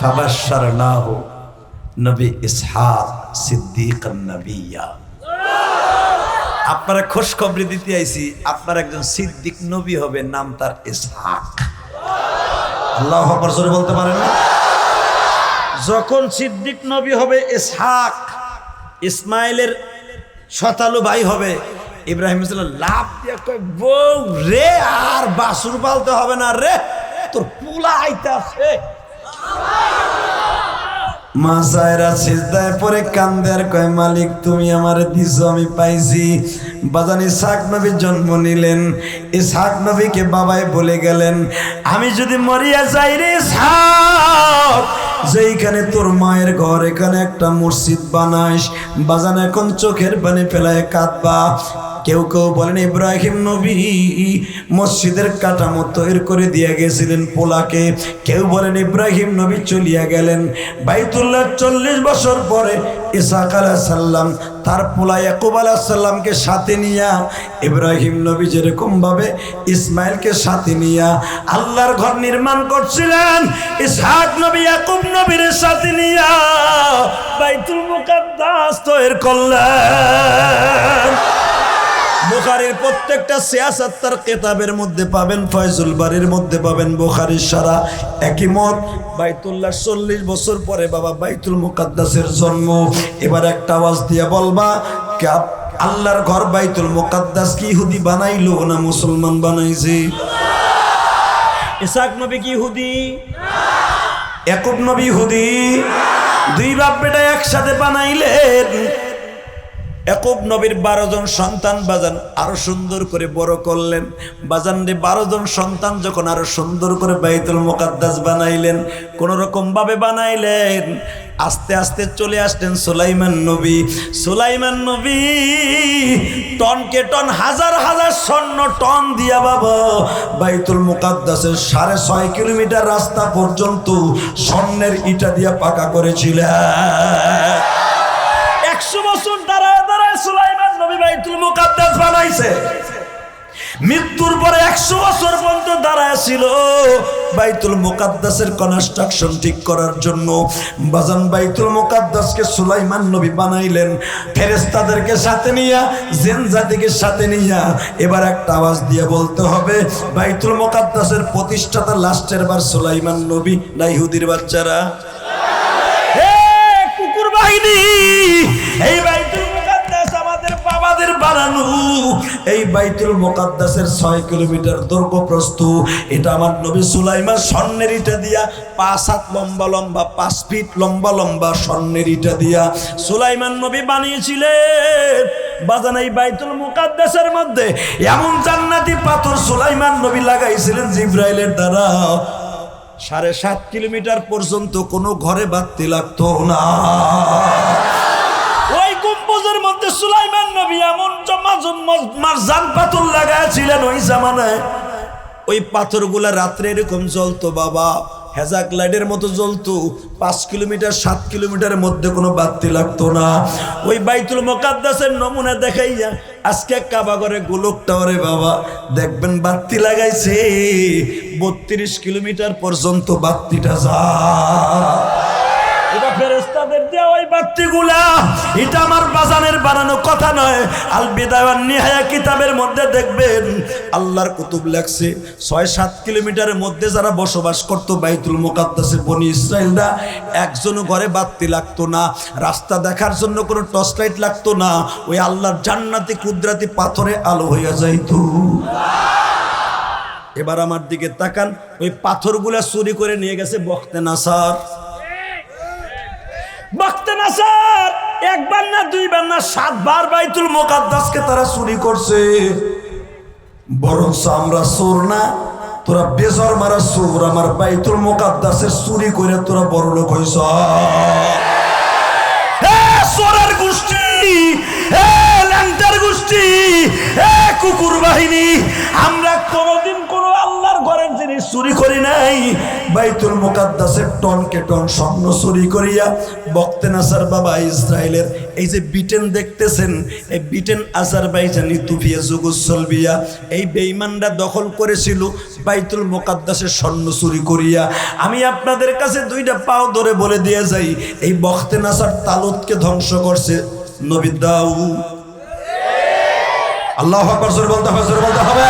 ফাবাশশারনাহু নবী ইসহাক সিদ্দীকান নবিয়্যা। আপনারা খুশখবরি দিতে আইছি, আপনার একজন সিদ্দিক নবী হবে, নাম তার ইসহাক। আল্লাহু আকবার জোরে বলতে পারেন না? যখন সিদ্দিক নবী হবে ইসহাক, ইসমাইলের শতালু ভাই হবে, ইব্রাহিম লাভ দিয়ে কয় বউ রে আর বাসুর পালতে হবে না রে, তোর পোলা আইতে আছে। মা সায়রা সিজদায় পড়ে কান্দে আর কয় মালিক তুমি আমারে দিছো, আমি পাইছি। বাজান ইসহাক নবী জন্ম নিলেন, ইসহাক নবীকে বাবাই বলে গেলেন আমি যদি মরিয়া যাই রে ইসহাক, যেইখানে তোর মায়ের ঘর এখানে একটা মসজিদ বানাইস। বাজান এখন চোখের পানি ফেলায় কাঁদবা। কেউ কেউ বলেন ইব্রাহিম নবী মসজিদের কাঠামো তৈরি করে দিয়ে গেছিলেন পোলাকে, কেউ বলেন ইব্রাহিম নবী চলিয়া গেলেন বাইতুল্লাহ 40 বছর পরে ইসহাক আলাইহিস সালাম তার পোলা ইয়াকুব আলাইহিস সালামকে সাথে নিয়া, ইব্রাহিম নবী যেরকম ভাবে ইসমাইলকে সাথে নিয়া আল্লাহর ঘর নির্মাণ করছিলেন, ইসহাক নবী ইয়াকুব নবীর সাথে নিয়া বাইতুল মুকাদ্দাস তৈরি করলেন। বুখারীর প্রত্যেকটা 76 কিতাবের মধ্যে পাবেন, ফয়জুল বাড়ির মধ্যে পাবেন, বুখারীর সারা একই মত। বাইতুল্লাহ 40 বছর পরে বাবা বাইতুল মুকাদ্দাসের জন্ম। এবার একটা আওয়াজ দিয়ে বলবা আল্লাহর ঘর বাইতুল মুকাদ্দাস কি ইহুদি বানাইলো না মুসলমান বানাইছে? ইসহাক নবী কি ইহুদি? ইয়াকুব নবী ইহুদি? দুই বাপ বেটা একসাথে বানাইলেন। ইয়াকুব নবীর 12 জন সন্তান বাজান আরো সুন্দর করে বড় করলেন। বাজান রে 12 জন সন্তান যখন আরো সুন্দর করে বাইতুল মুকাদ্দাস বানাইলেন, কোন রকম ভাবে বানাইলেন, আস্তে আস্তে চলে আসলেন সুলাইমান নবী। সুলাইমান নবী টনকে টন হাজার হাজার স্বর্ণ টন দিয়া বাবা বাইতুল মুকাদ্দাসের 6.5 কিলোমিটার রাস্তা পর্যন্ত স্বর্ণের ইটা দিয়া পাকা করেছিলেন। 100 বছর দাঁড়ায় দাঁড়ায় সুলাইমান নবী বাইতুল মুকাদ্দাস বানাইছে। মৃত্যুর পরে 100 বছর পর্যন্ত দাঁড়ায় ছিল বাইতুল মুকাদ্দাসের কনস্ট্রাকশন ঠিক করার জন্য। বাজান বাইতুল মুকাদ্দাসকে সুলাইমান নবী বানাইলেন ফেরেশতাদেরকে সাথে নিয়া, জিন জাতিকে সাথে নিয়া। এবার একটা আওয়াজ দিয়ে বলতে হবে বাইতুল মুকাদ্দাসের প্রতিষ্ঠাতা লাস্টের বার সুলাইমান নবী না ইহুদির বাচ্চারা? কুকুর বাহিনী, এই বাইতুল মুকাদ্দাস আমাদের বাবাদের বানানো। এই বাইতুল মুকাদ্দাসের 6 কিলোমিটার দৈর্ঘ্য প্রস্থ। এটা আমার নবী সুলাইমান স্বর্ণের ইটা দিয়া 5 হাত লম্বা লম্বা, 5 ফিট লম্বা লম্বা স্বর্ণের ইটা দিয়া সুলাইমান নবী বানিয়েছিলেন। বাজান এই বাইতুল মুকাদ্দাসের মধ্যে এমন জান্নাতি পাথর সুলাইমান নবী লাগাইছিলেন জিবরাইলের দ্বারা 7.5 কিলোমিটার পর্যন্ত কোনো ঘরে বাতি লাগতো না। ওই গম্বুজের মধ্যে সুলাইমান নবী এমন মারজান পাথর লাগাইছিলেন ওই জামানায়। ওই পাথরগুলা রাত্রে এরকম জ্বলতো বাবা, হেজাক লাইটের মতো জ্বলতো। 5 কিলোমিটার 7 কিলোমিটারের মধ্যে কোনো বাতি লাগতো না। ওই বাইতুল মুকাদ্দাসের নমুনা দেখাইয়া আজকে কাবা ঘরে গোলক টাওয়ারে বাবা দেখবেন বাতি লাগাইছে 32 কিলোমিটার পর্যন্ত বাতিটা যায়। এটা ফেরেশতাদের দেওয়া ওই বাতিগুলা, এটা আমার বাজানের বানানো কথা নয়। আল বিদায়া ওয়ান নিহায়া কিতাবের মধ্যে দেখবেন আল্লাহর কুতুব লেখছে 6-7 কিলোমিটারের মধ্যে যারা বসবাস করত বাইতুল মুকাদ্দাসে বনি ইসরাইলরা, একজনও ঘরে বাতি লাগতো না, রাস্তা দেখার জন্য কোনো টর্চ লাইট লাগতো না। ওই আল্লাহর জান্নাতি কুদরতি পাথরে আলো হইয়া যাইতো। এবার আমার দিকে তাকান, ওই পাথরগুলা চুরি করে নিয়ে গেছে বখতে নাসার। বখতে নাসার একবার না দুইবার না 7 বার বাইতুল মুকাদ্দাসকে তারা চুরি করছে। বরঞ্চ আমরা চোর না, তোরা বেজর মারা চোর। আমার বাইতুল মুকাদ্দাসের চুরি করে তোরা বড় লোক হইছ। চোরের গোষ্ঠী, ল্যাংটার গোষ্ঠী, কুকুর বাহিনী, আমরা কোনোদিন কোনো আল্লাহর ঘরের জিনিস চুরি করি নাই। বাইতুল মুকাদ্দাসের টনকে টন স্বর্ণ চুরি করিয়া বখতে নাসার বাবা ইসরায়েলের এই যে ব্রিটেন দেখতেছেন, এই ব্রিটেন আজারবাইজানি তুফিয়া যুগোস্লাভিয়া, এই বেঈমানরা দখল করেছিল বাইতুল মুকাদ্দাসের স্বর্ণ চুরি করিয়া। আমি আপনাদের কাছে 2টা পাও ধরে বলে দিয়ে যাই, এই বখতে নাসার তালুতকে ধ্বংস করছে নবী দাউদ। আল্লাহু আকবার জোরে বলতে হবে, জোরে বলতে হবে।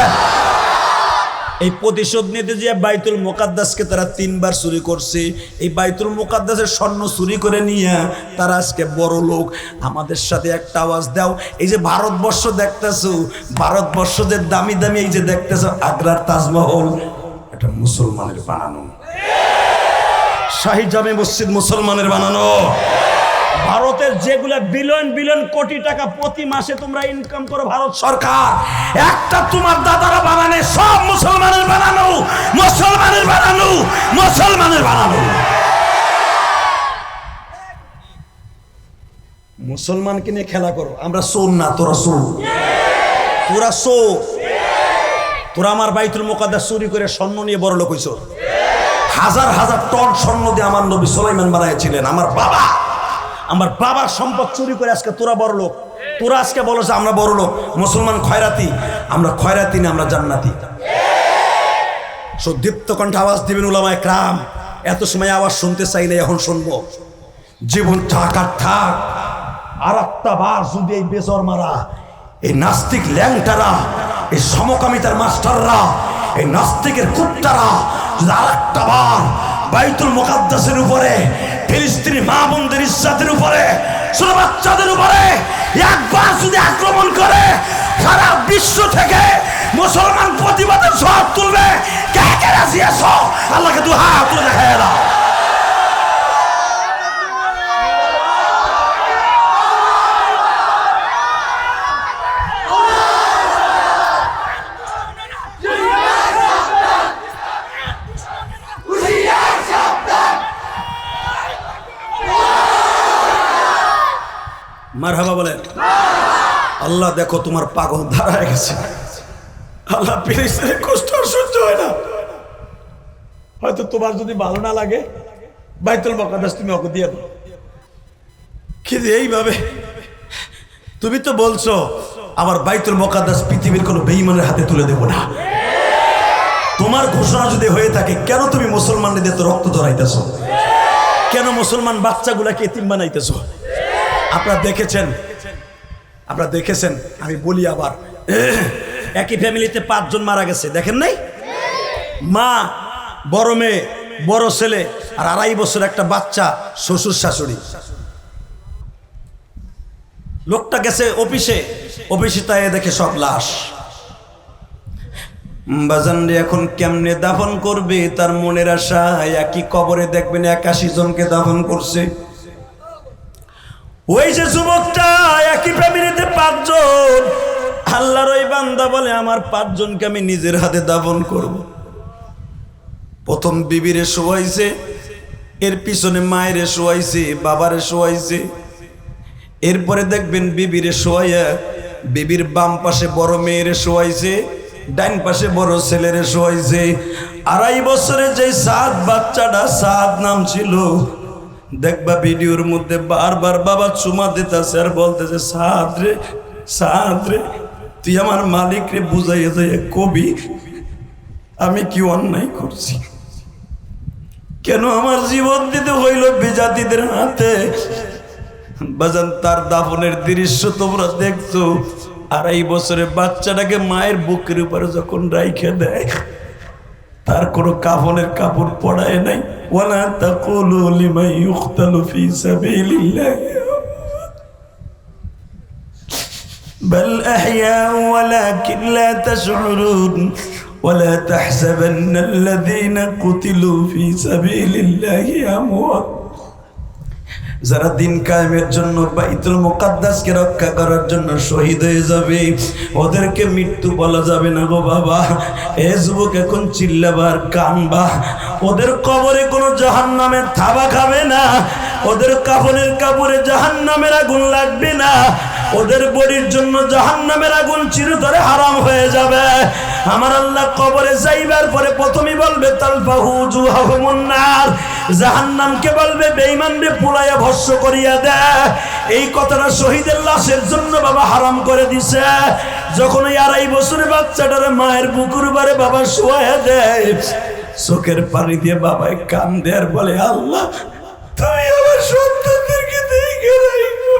এই প্রতিশোধ নিতে যে বাইতুল মুকাদ্দাসকে তারা 3 বার চুরি করছে। এই বাইতুল মুকাদ্দাসের স্বর্ণ চুরি করে নিয়ে তারা আজকে বড় লোক। আমাদের সাথে একটা আওয়াজ দাও, এই যে ভারতবর্ষ দেখতেছো, ভারতবর্ষ যে দামি দামি এই যে দেখতেছো আগ্রার তাজমহল, এটা মুসলমানের বানানো। শাহী জামে মসজিদ মুসলমানের বানানো। ভারতের যেগুলা বিলিয়ন বিলিয়ন কোটি টাকা প্রতি মাসে তোমরা ইনকাম করো ভারত সরকার, একটা তোমার দাদারা বানানো সব মুসলমানের বানানো, মুসলমানের বানানো, মুসলমানের বানানো। মুসলমানকে নিয়ে খেলা করো। আমরা চোর না, তোরা চোর, তোরা চোর। তোরা আমার বাইতুল মুকাদ্দাস চুরি করে স্বর্ণ নিয়ে বড় লোক হইছ। হাজার হাজার টন স্বর্ণ দিয়ে আমার নবী সুলাইমান বানাইছিলেন। আমার বাবার সম্পদ চুরি করে আজকে তোরা বড় লোক। তোরা আজকে বলো যে আমরা বড় লোক, মুসলমান খয়রাতি। আমরা খয়রাতি না, আমরা জান্নাতি। সুদীপ্ত কণ্ঠে আওয়াজ দিবেন উলামায়ে কেরাম। এত সময় আওয়াজ শুনতে চাইলে এখন শুনবো। জীবন থাক আর থাক, আর একটা বার যদি এই বেজর মারা, এই নাস্তিক ল্যাংটারা, এই সমকামিতার মাস্টাররা, এই নাস্তিকের কুত্তারা যদি আর একটা বার বাইতুল মুকাদ্দাসের উপরে, ফিলিস্তিনি মা বোনদের ইজ্জতের উপরে, ছোট বাচ্চাদের উপরে একবার যদি আক্রমণ করে, সারা বিশ্ব থেকে মুসলমান প্রতিবাদের ঝড় তুলবে। কে কে রাজি আছো? আল্লাহকে 2 হাত তুলে দেখায় দাও। মারহাবা বলেন। আল্লাহ দেখো তোমার পাগল দাঁড়ায় গেছে। আল্লাহ ফিলিস্তিনের কষ্ট আর সহ্য হয় না। হয়তো তোমার যদি ভালো না লাগে বাইতুল মুকাদ্দাস তুমি ওকে দিয়ে দাও। কিন্তু এইভাবে তুমি তো বলছো আবার বাইতুল মুকাদ্দাস পৃথিবীর কোনো বেঈমানের হাতে তুলে দেব না। তোমার ঘোষণা যদি হয়ে থাকে, কেন তুমি মুসলমানদের রক্ত ধরাইতেছো? কেন মুসলমান বাচ্চাগুলাকে এতিম বানাইতেছো? আপনারা দেখেছেন, আমি বলি আবার, একই ফ্যামিলিতে 5 জন মারা গেছে, দেখেন নাই? মা, বড় মেয়ে, বড় ছেলে আর 2.5 বছর একটা বাচ্চা, শ্বশুর শাশুড়ি। লোকটা গেছে অফিসে তাই দেখে সব লাশ। বাজান রে, এখন কেমনে দাফন করবে? তার মনের আশা একই কবরে দেখবেন 81 জনকে দাফন করছে। ওই যে যুবকটা, একই ফ্যামিলিতে 5 জন, আল্লাহর ওই বান্দা বলে আমার 5 জনকে আমি নিজের হাতে দাফন করব। প্রথম বিবিরে শোয়াইছে, এর পিছনে মায়েরে শোয়াইছে, বাবারে শোয়াইছে। এরপরে দেখবেন বিবিরে শোয়াইয়া বিবির বাম পাশে বড় মেয়েরে শোয়াইছে, ডাইন পাশে বড় ছেলেরে শোয়াইছে। 2.5 বছরের যে সাদ বাচ্চাটা, সাদ নাম ছিল, দেখবা ভিডিওর মধ্যে বারবার বাবা চুমা দিতেছে আর বলতেছে, সাদ রে তুই আমার মালিক রে বুঝাইয়া যাইয়া কবি আমি কি অন্যায় করছি, কেন আমার জীবন দিতে হইল বিজাতিদের হাতে। বাজান, তার দাফনের দৃশ্য তোমরা দেখছো। 2.5 বছরের বাচ্চাটাকে মায়ের বুকের উপরে যখন রাইখে দেয়, তার কোনো কাফনের কাপড় পড়ায় নাই। ওয়ালা তাকুলু লিমান ইউকতালু ফি সাবিলিল্লাহ বাল আহইয়াউ ওয়ালাকিন লা তাশউরুন ওয়ালা তাহসাবান্নাল্লাযীনা কুতিলু ফি সাবিলিল্লাহি আমওয়াত। যারা দিন কায়েমের জন্য বাইতুল মুকাদ্দাসকে রক্ষা করার জন্য শহীদ হয়ে যাবে, ওদেরকে মৃত্যু বলা যাবে না গো বাবা। এ যুবক, এখন চিল্লাবার কানবা। ওদের কবরে কোনো জাহান্নামের থাবা খাবে না, ওদের কাফনের কাপড়ে জাহান্নামের আগুন লাগবে না, ওদের বডির জন্য জাহান্নামের আগুন চিরতরে হারাম হয়ে যাবে। আমার আল্লাহ কবরে যাইবার পরে প্রথমেই বলবে তালফাহু জুহাহুমুন নার, জাহান্নামকে বলবে বেঈমানরে পুড়াইয়া ভস্ম করিয়া দে। এই কথাটা শহীদের লাশের জন্য বাবা হারাম করে দিছে। যখন ওই 2.5 বছরের বাচ্চাটারে মায়ের বুকুর উপরে বাবা শোয়া দেয়, চোখের পানি দিয়ে বাবায় কান্দে আর বলে, আল্লাহ তুমি আমার সন্তানদেরকে দেখে রাখো।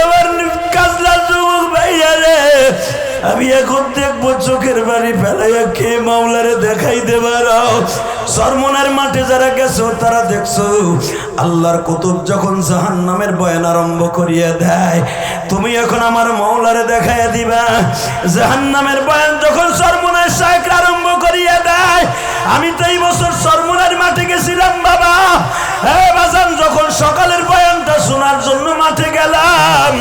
এবার কাজলা যুবক ভাইয়া রে, আমি এখন দেখবো চোখের বাড়ি ফেলাইয়া কে মাওলারে দেখাইতে পারো। সরমনের মাঠে যারা গেছো তারা দেখছো, আল্লাহর কুতুব যখন জাহান্নামের বয়ান আরম্ভ করিয়া দেয়, তুমি এখন আমার মাওলারে দেখাইয়া দিবা। জাহান্নামের বয়ান যখন সরমনের শাইখ আরম্ভ করিয়া দেয়, আমি তো এই বছর সরমনের মাঠে গেছিলাম বাবা। হ্যাঁ বাজান, যখন সকালের বয়ানটা শোনার জন্য মাঠে গেলাম,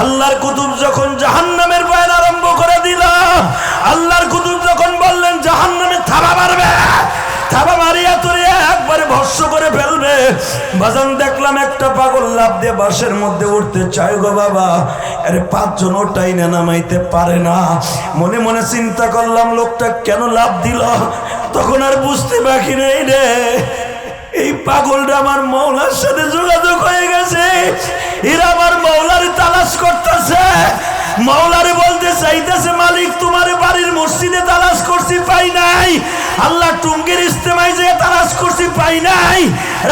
আল্লাহর কুতুব যখন জাহান্নামের বয়ান আরম্ভ করে দিল, আল্লাহর কুতুব যখন বললেন জাহান্নামে থাবা মারবে, থাবা মারিয়া তুলিয়া একবারে ভস্ম করে ফেলবে। বাজান, দেখলাম একটা পাগল লাফ দিয়ে বাসের মধ্যে উঠতে চাই গো বাবা। আরে 5 জন ওটাই না নামাইতে পারে না। মনে মনে চিন্তা করলাম লোকটা কেন লাফ দিল, তখন আর বুঝতে বাকি নেই রে, এই পাগলটা আমার মাওলার সাথে যোগাযোগ হয়ে গেছে। এরা আমার মাওলার তালাশ করতেছে, মাওলারে বলতে চাইতেছে, মালিক তোমার বাড়ির মসজিদে তালাশ করছি পাই নাই, আল্লাহ টুঙ্গির ইস্তেমায় যে তালাশ করছি পাই নাই,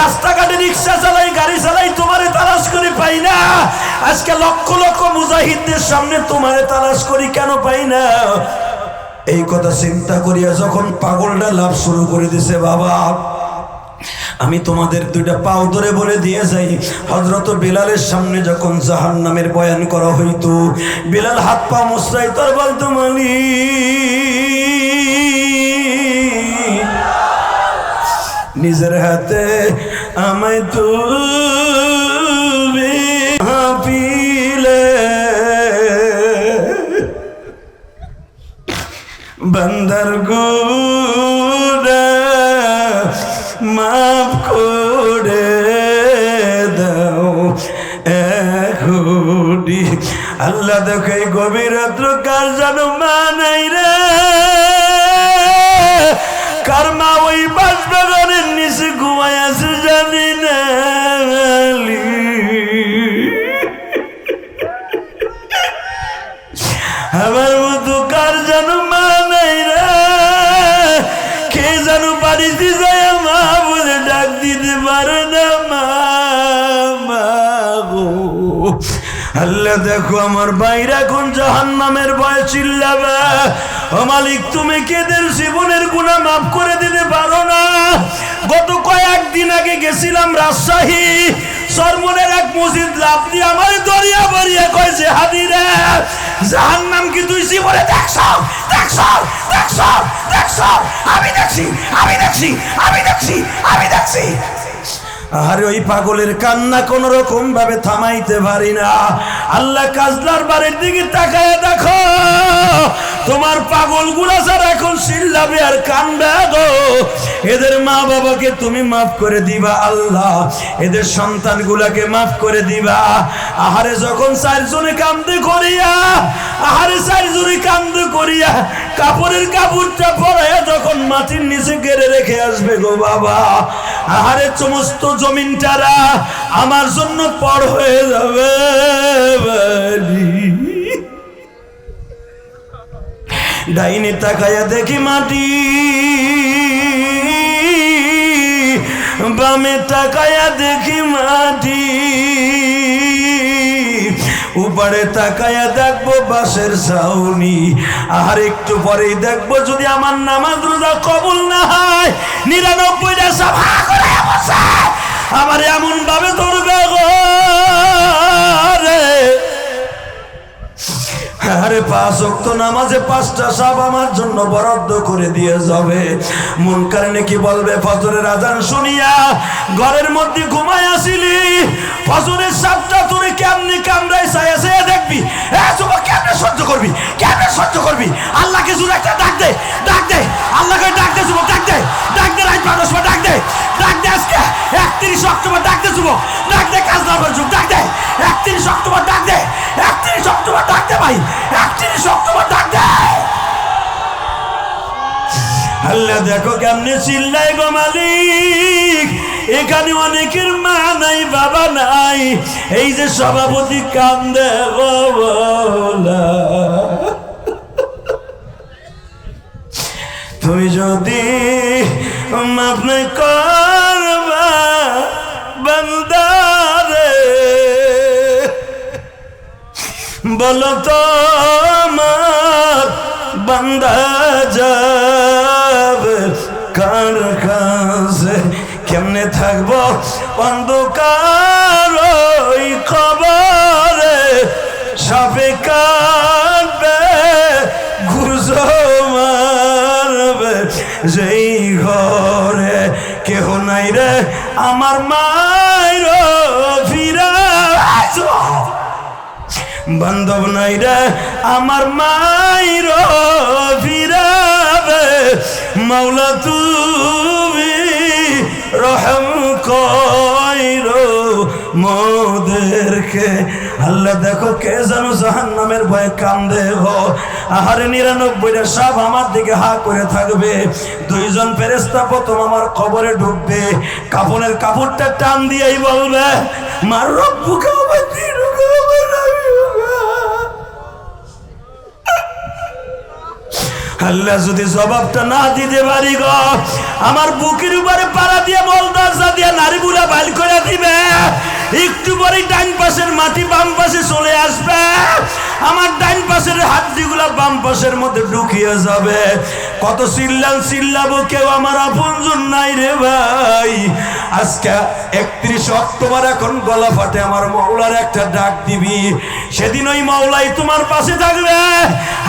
রাস্তাঘাটে রিক্সা চালাই গাড়ি চালাই তোমারে তালাশ করে পাই না, আজকে লক্ষ লক্ষ মুজাহিদদের সামনে তোমারে তালাশ করি কেন পাই না। এই কথা চিন্তা করিয়া যখন পাগলটা লাভ শুরু করে দিছে বাবা, আমি তোমাদের 2টা পাও ধরে বলে দিয়ে যাই, হযরত বিলালের সামনে যখন জাহান্নামের বয়ান করা হইতো, বিলাল হাত পা মুছরাইতো আর বলতো, মালিক নিজের হাতে আমায় তুমি হাফিলে বান্দার গুনাহ মাফ করে দাও এখনই। আল্লাহ দেখে গভীর রাত্র কার যেন মা নাই রে, কার মা ওই বাঁশবাগানের নিচে ঘুমায় আছে জানি না। বাড়িতে যায় মা বলে ডাক দিতে পারে না, মা মা গো। আল্লাহ দেখো আমার বাইরে এখন জাহান্নামের ভয়ে চিল্লাবে, ও মালিক তুমি কেদের জীবনের গুনাহ মাফ করে দিতে পারো না? গত কয়েকদিন আগে গেছিলাম রাজশাহী, সরমনের এক মসজিদ লাভ দিয়ে আমার দরিয়া বাড়িয়ে কয়েছে হাদিরে জাহান্নাম কি তুই জীবনে দেখছ? দেখছ দেখছ দেখছ? আমি দেখছি আমি দেখছি আমি দেখছি আমি দেখছি। আরে ওই পাগলের কান্না কোন রকম ভাবে থামাইতে পারি না। আল্লাহ কাজলার বাড়ির দিকে তাকায় দেখো, তোমার পাগল গুলা যারা এখন চিল্লাবে আর কান্দবে গো, এদের মা বাবাকে তুমি মাফ করে দিবা আল্লাহ, এদের সন্তান গুলাকে মাফ করে দিবা। আহারে যখন চারজনে কান্দে করিয়া, আহারে চারজনে কান্দে করিয়া কাপড়ের কাপড়টা পরাইয়া যখন মাটির নিচে গেড়ে রেখে আসবে গো বাবা, আহারে সমস্ত জমিনটারা আমার জন্য পর হয়ে যাবে। ডাইনে তাকায়া দেখি মাটি, বামে তাকায়া দেখি মাটি, উপরে তাকায়া দেখবো বাঁশের ছাউনি। আর একটু পরেই দেখবো যদি আমার নামাজ রোজা কবুল না হয় ৯৯টা সাফা করে বসে আমার এমন ভাবে ধরবে গো রে। আরে ৫ ওয়াক্ত নামাজে ৫টা সাপ আমার জন্য বরাদ্দ করে দিয়ে যাবে। মুনকার নাকি বলবে ফজরের আজান শুনিয়া ঘরের মধ্যে ঘুমায় আসিলি, ফজরের সাপটা তোরে কেমনে কামড়ায় চাইয়া চাইয়া দেখবি, যুবক কেমনে সহ্য করবি, কেমনে সহ্য করবি? আল্লাহকে জোরে একটা ডাক দে, ডাক দে, আল্লাহকে ডাক দে যুবক, ডাক দে, ডাক দে, রাত ১২টার সময় ডাক দে, ডাক দে আজকে ৩১ অক্টোবর ডাক দে যুবক, ডাক দে কাজলার যুগ, ডাক দে ৩১ অক্টোবর ডাক দে, ৩১ অক্টোবর ডাক দে ভাই, ৩১ অক্টোবর ডাক দে। আল্লাহ দেখো কেমনে চিল্লায় গো মালিক, এখানে অনেকের মা নাই বাবা নাই, এই যে সভাপতি কান্দে গো বলা। তুমি যদি মাফ নাই করবা বান্দারে, বলো তো আমার বান্দা যাবে কার কাছে? কেমনে থাকবো অন্ধকার ওই কবরে, সাপে কাটবে ঘুষো মারবে, যেই ঘরে কেহ নাই রে আমার মায়ের ফিরা, বান্ধব নাই রে আমার মায়ের ফিরাবে, মাওলা তুমি রহম কইরো মোদেরকে। আল্লাহ দেখো কে জানো জাহান্নামের ভয়ে কান্দে গো, আহারে ৯৯টা সাপ আমার দিকে হা করে থাকবে। ২জন ফেরেশতা প্রথম আমার কবরে ঢুকবে, কাফনের কাপড়টা টান দিয়েই বলবে মার রব্বুকা ওয়া দীনুকা ওয়া নাবিয়ুকা। আল্লাহ যদি জবাবটা না দিতে পারি গো, আমার বুকের উপরে পাড়া দিয়ে মলদারজা দিয়ে নারীগুলা বাইল করে দিবে, একটু পরে ডাইন পাশের মাটি বাম পাশে চলে আসবে, আমার ডাইন পাশের হাড্ডিগুলা বাম পাশের মধ্যে ঢুকিয়ে যাবে। কত চিল্লাবো, কেউ আমার আপনজন নাই রে ভাই। আজকে ৩১ অক্টোবর এখন গলা ফাটে আমার মাওলার একটা ডাক দিবি, সেদিন ওই মাওলাই তোমার পাশে থাকবে।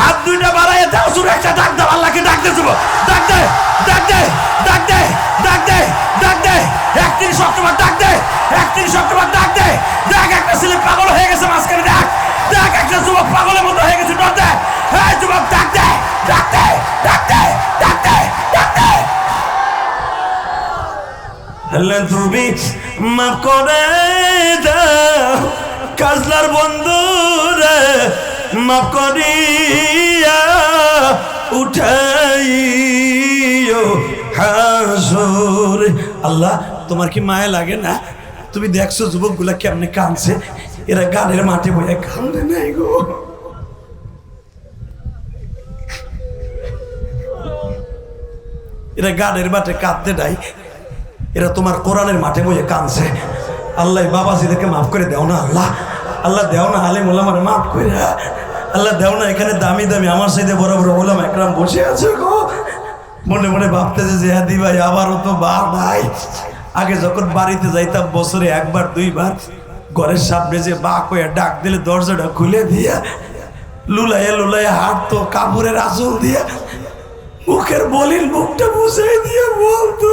হাত দুইটা বাড়াইয়ে দাও, জোরে একটা ডাক দাও, আল্লাহকে ডাক দে যুবক, ডাক দে, ডাক দে, ডাক দে, ডাক দে, ডাক দে, ৩১ অক্টোবর ডাক দে, ৩১ অক্টোবর ডাক দে, ডাক। একটা ছেলে পাগল হয়ে গেছে মাঝখানে, ডাক, ডাক। একটা যুবক পাগলের মতো হয়ে গেছে, ডাক দে, হ্যাঁ যুবক ডাক দে, ডাক দে, ডাক দে, ডাক দে, ডাক দে। আল্লাহ তুমি মাফ করে দাও কাজলার বন্ধুরে, মাফ করিয়া উঠাইও হাসর। আল্লাহ তোমার কি মায়া লাগে না? তুমি দেখছো যুবকগুলা কেমনে কাঁদছে, এরা গানের মাঠে বইয়া কান্দে নাই গো। এরা গানের মাঠে কাঁদতে নাই, এরা তোমার কোরআনের মাঠে বসে কাঁদছে। আল্লাহ বাবাজিদেরকে মাফ করে দেও না আল্লাহ, আল্লাহ দেও না আলেম ওলামারে মাফ করে, আল্লাহ দেও না এখানে দামি দামি আমার সাথে বড় বড় ওলামা একরাম বসে আছে গো। মনে মনে ভাবতেছে যে হাদি ভাই আবারও তো বার নাই। আগে যখন বাড়িতে যাইতাম বছরে একবার দুইবার, ঘরের সামনে যে বা কয়ে ডাক দিলে দরজাটা খুলে দিয়া লুলাইয়া লুলাইয়া হাঁটতো কাপড়ের আঁচল দিয়া, মুখের বলির মুখটা বুঝাই দিয়ে বলতো,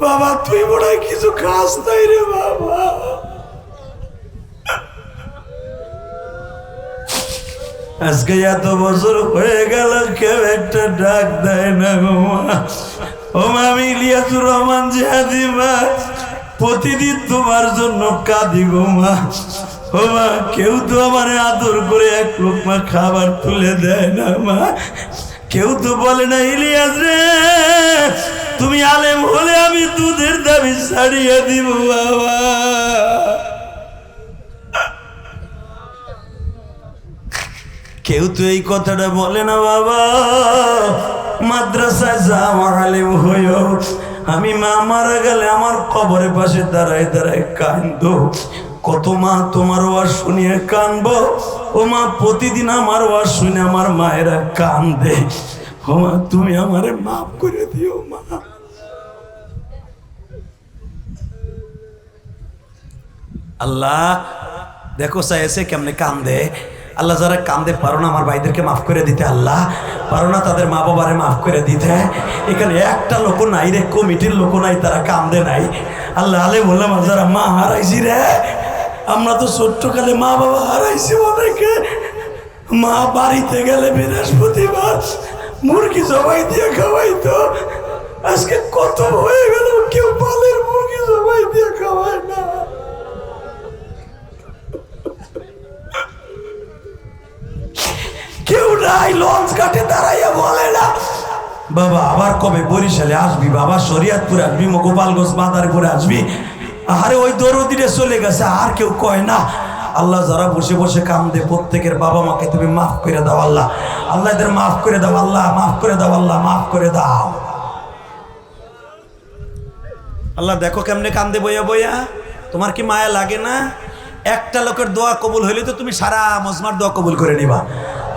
বাবা তুই মনে হয় কিছু খাস নাই রে বাবা। আজকে এত বছর হয়ে গেল কেউ একটা ডাক দেয় না গো মা। ও মা, আমি ইলিয়াসুর রহমান জিহাদি মা, প্রতিদিন তোমার জন্য কাঁদি গো মা। ও মা, কেউ তো আমার আদর করে এক লোকমা খাবার তুলে দেয় না মা। কেউ তো বলে না ইলিয়াস রে তুমি আলেম হলে আমি দুধের দাবি ছাড়িয়ে দিব বাবা। কেউ তো এই কথাটা বলে না বাবা, মাদ্রাসায় যাও আলেম হইও। আমি মা মারা গেলে আমার কবরের পাশে দাঁড়ায় দাঁড়ায় কান্দো। কত মা তোমার ওয়াজ শুনিয়ে কানবো। ও মা, প্রতিদিন আমার ওয়াজ শুনে আমার মায়েরা কান্দে। ও মা, তুমি আমারে মাফ করে দিও মা। আল্লাহ দেখো চাইছে কেমনে কান্দে। আল্লাহ যারা কান্দে পারো না আমার ভাইদেরকে মাফ করে দিতে, আল্লাহ পারো না তাদের মা বাবারে মাফ করে দিতে। এখানে একটা লোক নাই রে, কমিটির লোক নাই, তারা কান্দে নাই। আল্লাহ আলে বললাম যারা মা হারাইছি রে, আমরা তো ছোট্টকালে মা বাবা হারাইছি অনেকে। মা বাড়িতে গেলে বৃহস্পতিবার মুরগি জবাই দিয়ে খাওয়াইতো। আজকে কত হয়ে গেল কেউ পালের মুরগি জবাই দিয়ে খাওয়ায় না। কেউ নাই লঞ্চ ঘাটে দাঁড়াইয়া বলে না বাবা আবার কবে বরিশালে আসবি, বাবা শরিয়তপুরে আসবি, গোপালগঞ্জ মাদারীপুরে আসবি। আরে ওই দরদিরে চলে গেছে, আর কেউ কয় না। আল্লাহ যারা বসে বসে কান্দে প্রত্যেকের বাবা মাকে তুমি মাফ করে দাও আল্লাহ। আল্লাহ এদের মাফ করে দাও আল্লাহ, মাফ করে দাও আল্লাহ, মাফ করে দাও আল্লাহ। দেখো কেমনে কান্দে বইয়া বইয়া, তোমার কি মায়া লাগে না? একটা লোকের দোয়া কবুল হইলে তো তুমি সারা মজমার দোয়া কবুল করে নিবা।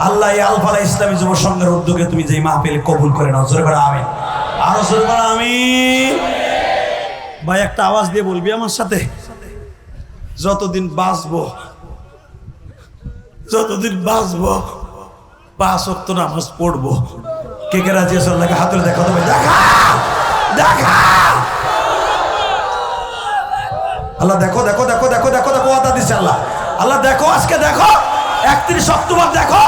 আল্লাহ এই আলফালা ইসলামী যুব সংঘের উদ্যোগে তুমি যে মাহফিল কবুল করে নাও। জোরে করে আমিন, আরো জোরে করে আমিন। ভাই একটা আওয়াজ দিয়ে বলবি আমার সাথে, যতদিন বাঁচবো, যতদিন বাঁচবো 5 ওয়াক্ত নামাজ পড়বো। কে কে রাজি আছে? আল্লাহকে হাত তুলে দেখা দেবে, দেখা দেখা। আল্লাহ দেখো দেখো দেখো দেখো দেখো দেখো ওয়াদা দিচ্ছে আল্লাহ। আল্লাহ দেখো আজকে দেখো 31 অক্টোবর, দেখো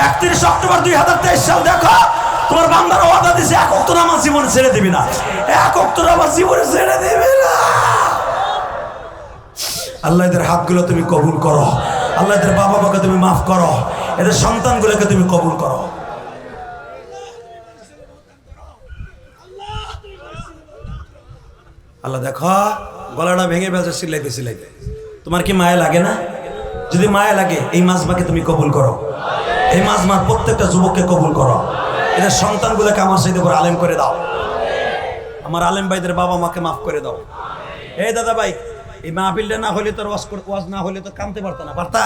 31 অক্টোবর 2023 সাল, দেখো তোমার বান্দারা ওয়াদা দিছে 1 ওয়াক্ত নামাজ জীবনে ছেড়ে দিবি না, 1 ওয়াক্ত নামাজ জীবনে ছেড়ে দিবি না। আল্লাহ এদের হাতগুলো তুমি কবুল করো, আল্লাহ এদের বাবা মাকে তুমি মাফ করো, এদের সন্তানগুলোকে তুমি কবুল করো। আল্লাহ দেখো গলাটা ভেঙে ফেলছে সিলাইতে সিলাইতে। তোমার কি মায়া লাগে না? যদি মায়া লাগে এই মাজমাকে তুমি কবুল করো, এই মাজমার প্রত্যেকটা যুবককে কবুল করো, এদের সন্তানগুলোকে আমার সাথে করে আলেম করে দাও। আমার আলেম ভাইদের বাবা মাকে মাফ করে দাও। এই দাদা ভাই, এই মাহফিলটা না হলে তোর ওয়াজ না হলে তো কামতে পারতা না, পারতা?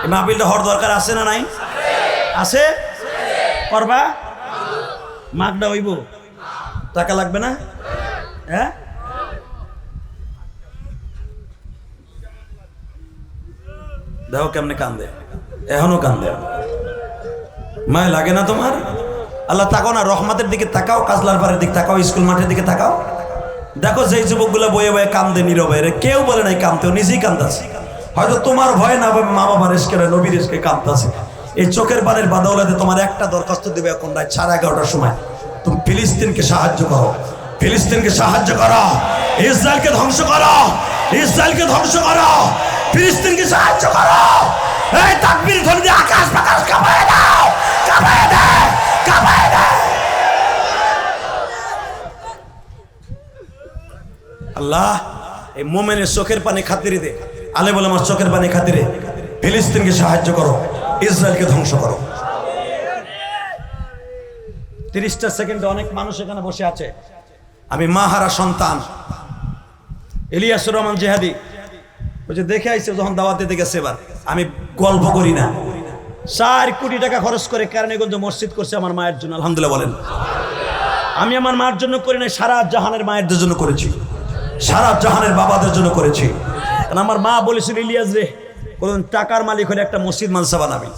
এই মাহফিলটা হওয়ার দরকার আছে না নাই? আছে? করবা? মাগডা হইব, টাকা লাগবে না? হ্যাঁ, দেখো কেমনে কান্দে, এখনো কান্দে। মায় লাগে না তোমার? আল্লাহ তাকাও না, রহমতের দিকে তাকাও, কাজলার পাড়ের দিকে তাকাও, স্কুল মাঠের দিকে তাকাও। দেখো যেই যুবকগুলো বয়ে বয়ে কান্দে নীরবে, কেউ বলে নাই কান্দতে, নিজেই কান্দাছে। হয়তো তোমার ভয় না পাবে মা বাবা রেস্কে নবীর রেস্কে কান্দাছে। এই চোখের পানির বাদৌলাতে তোমার একটা দরখাস্ত দেবে এখন রাত 11:30টার সময়, তুমি ফিলিস্তিনকে সাহায্য করো, ফিলিস্তিনকে সাহায্য করো, ইসরায়েলকে ধ্বংস করো, ইসরায়েলকে ধ্বংস করো, ফিলিস্তিনকে সাহায্য করো। এই তাকবীর ধ্বনি দিয়ে আকাশ বাতাস কাঁপায় দাও, কাঁপায় দাও, কাঁপায় দাও। আল্লাহ এই মোমেনের চোখের পানি খাতিরে দে, আলে বলে আমার চোখের পানি খাতিরে ফিলিস্তিনকে সাহায্য করো, ইসরায়েলকে ধ্বংস করো। 30টা সেকেন্ডে অনেক মানুষ এখানে বসে আছে। আমি মাহারা সন্তান ইলিয়াসুর রহমান জিহাদি, ওই যে দেখে আইছে যখন দাওয়াত দিতে গেছে। এবার আমি গল্প করি না, 4 কোটি টাকা খরচ করে কেরানীগঞ্জ মসজিদ করছে আমার মায়ের জন্য। আলহামদুলিল্লাহ বলেন। আমি আমার মার জন্য করি না, সারা জাহানের মায়েরদের জন্য করেছি, সারা জাহানের বাবাদের জন্য করেছি। কারণ আমার মা বলেছিল, ইলিয়াস রে কোন টাকার মালিক হলে একটা মসজিদ মানসা বানাবি।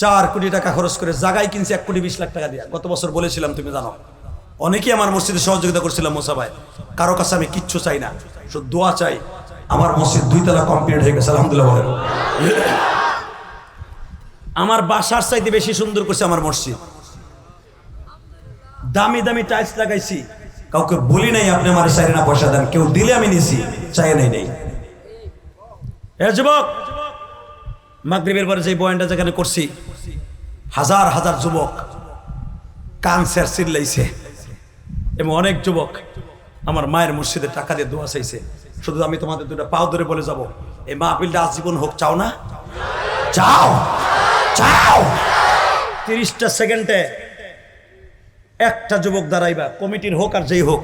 4 কোটি টাকা খরচ করে জায়গায় কিনছি 1 কোটি 20 লাখ টাকা দিয়া। গত বছর বলেছিলাম, তুমি জানো। অনেকেই আমার মসজিদে সহযোগিতা করছিলাম। মোসা ভাই, কারো কাছে আমি কিচ্ছু চাই না, শুধু দোয়া চাই। আমার মসজিদ 2 তলা কমপ্লিট হয়ে গেছে, আলহামদুলিল্লাহ বলেন। আমার বাসার চাইতে বেশি সুন্দর করছে আমার মসজিদ। দামি দামি টাইলস লাগাইছি, কাউকে বলি নাই আপনি আমার চাই না পয়সা দেন, কেউ দিলে আমি নিছি, চাই নাই নেই। এ যুবক, মাগরিবের পরে যে বয়ানটা যেখানে করছি, হাজার হাজার যুবক কানসার চিল্লাইছে এবং অনেক যুবক আমার মায়ের মসজিদে টাকা দিয়ে দোয়া চাইছে। শুধু আমি তোমাদের 2টা পাও ধরে বলে যাব, এই মাহফিলটা আজীবন হোক। চাও না? চাও? চাও? 30টা সেকেন্ডে একটা যুবক দাঁড়াইবা, কমিটির হোক আর যেই হোক।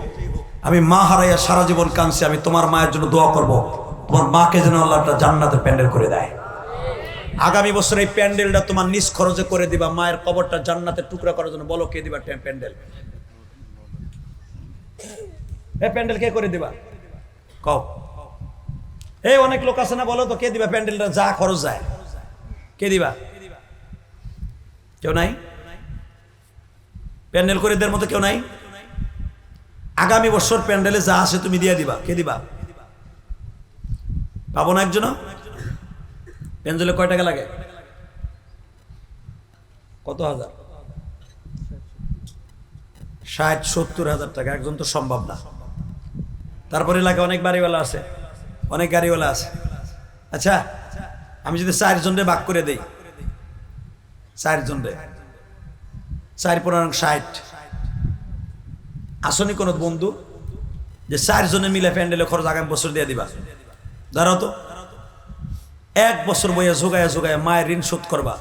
আমি মা হারাইয়া সারা জীবন কাঁদছি, আমি তোমার মায়ের জন্য দোয়া করব, তোমার মাকে যেন আল্লাহ একটা জান্নাতের প্যান্ডেল করে দেয়। আগামী বছর এই প্যান্ডেলটা তোমার নিজ খরচে করে দিবা, মায়ের কবরটা জান্নাতের টুকরা করার জন্য। বলো কে দিবা প্যান্ডেল? এই প্যান্ডেল কে করে দিবা? কও। এই অনেক লোক আছে না, বলো তো কে দিবা প্যান্ডেলটা যা খরচ যায়? কে দিবা? কেউ নাই? প্যান্ডেল করে দেওয়ার মতো কেউ নাই? আগামী বছর প্যান্ডেলে যা আছে তুমি দিয়ে দিবা। কে দিবা? পাবো না একজন? প্যান্ডেলে কয় টাকা লাগে? কত হাজার? 60-70 হাজার টাকা। একজন তো সম্ভব না। তারপরে লাগে অনেক বাড়িওয়ালা আছে, অনেক গাড়িওয়ালা আছে। আচ্ছা, আমি যদি 4 জনরে ভাগ করে দেই, 4 জনরে 4×5=60। আসনি কোন বন্ধু যে 4 জনে মিলে প্যান্ডেলে খরচ আগামী বছর দিয়ে দিবা? দাঁড়াও তো, 1 বছর বইয়া ঝোগায়া ঝোগায়া মায়ের ঋণ শোধ করবা,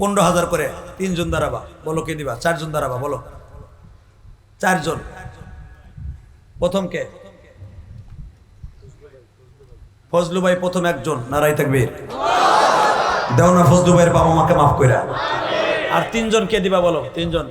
15,000 করে। 3 জন দাঁড়াবা, বলো কে দিবা? 4 জন দাঁড়াবা, বলো। 4 জন। প্রথম কে? ফজলু ভাই প্রথম একজন, নারাই তাকবীর। দেও না ফজলু ভাইয়ের বাবা মাকে মাফ কইরা। আর 3 জন কে দিবা বলো? 3 জন।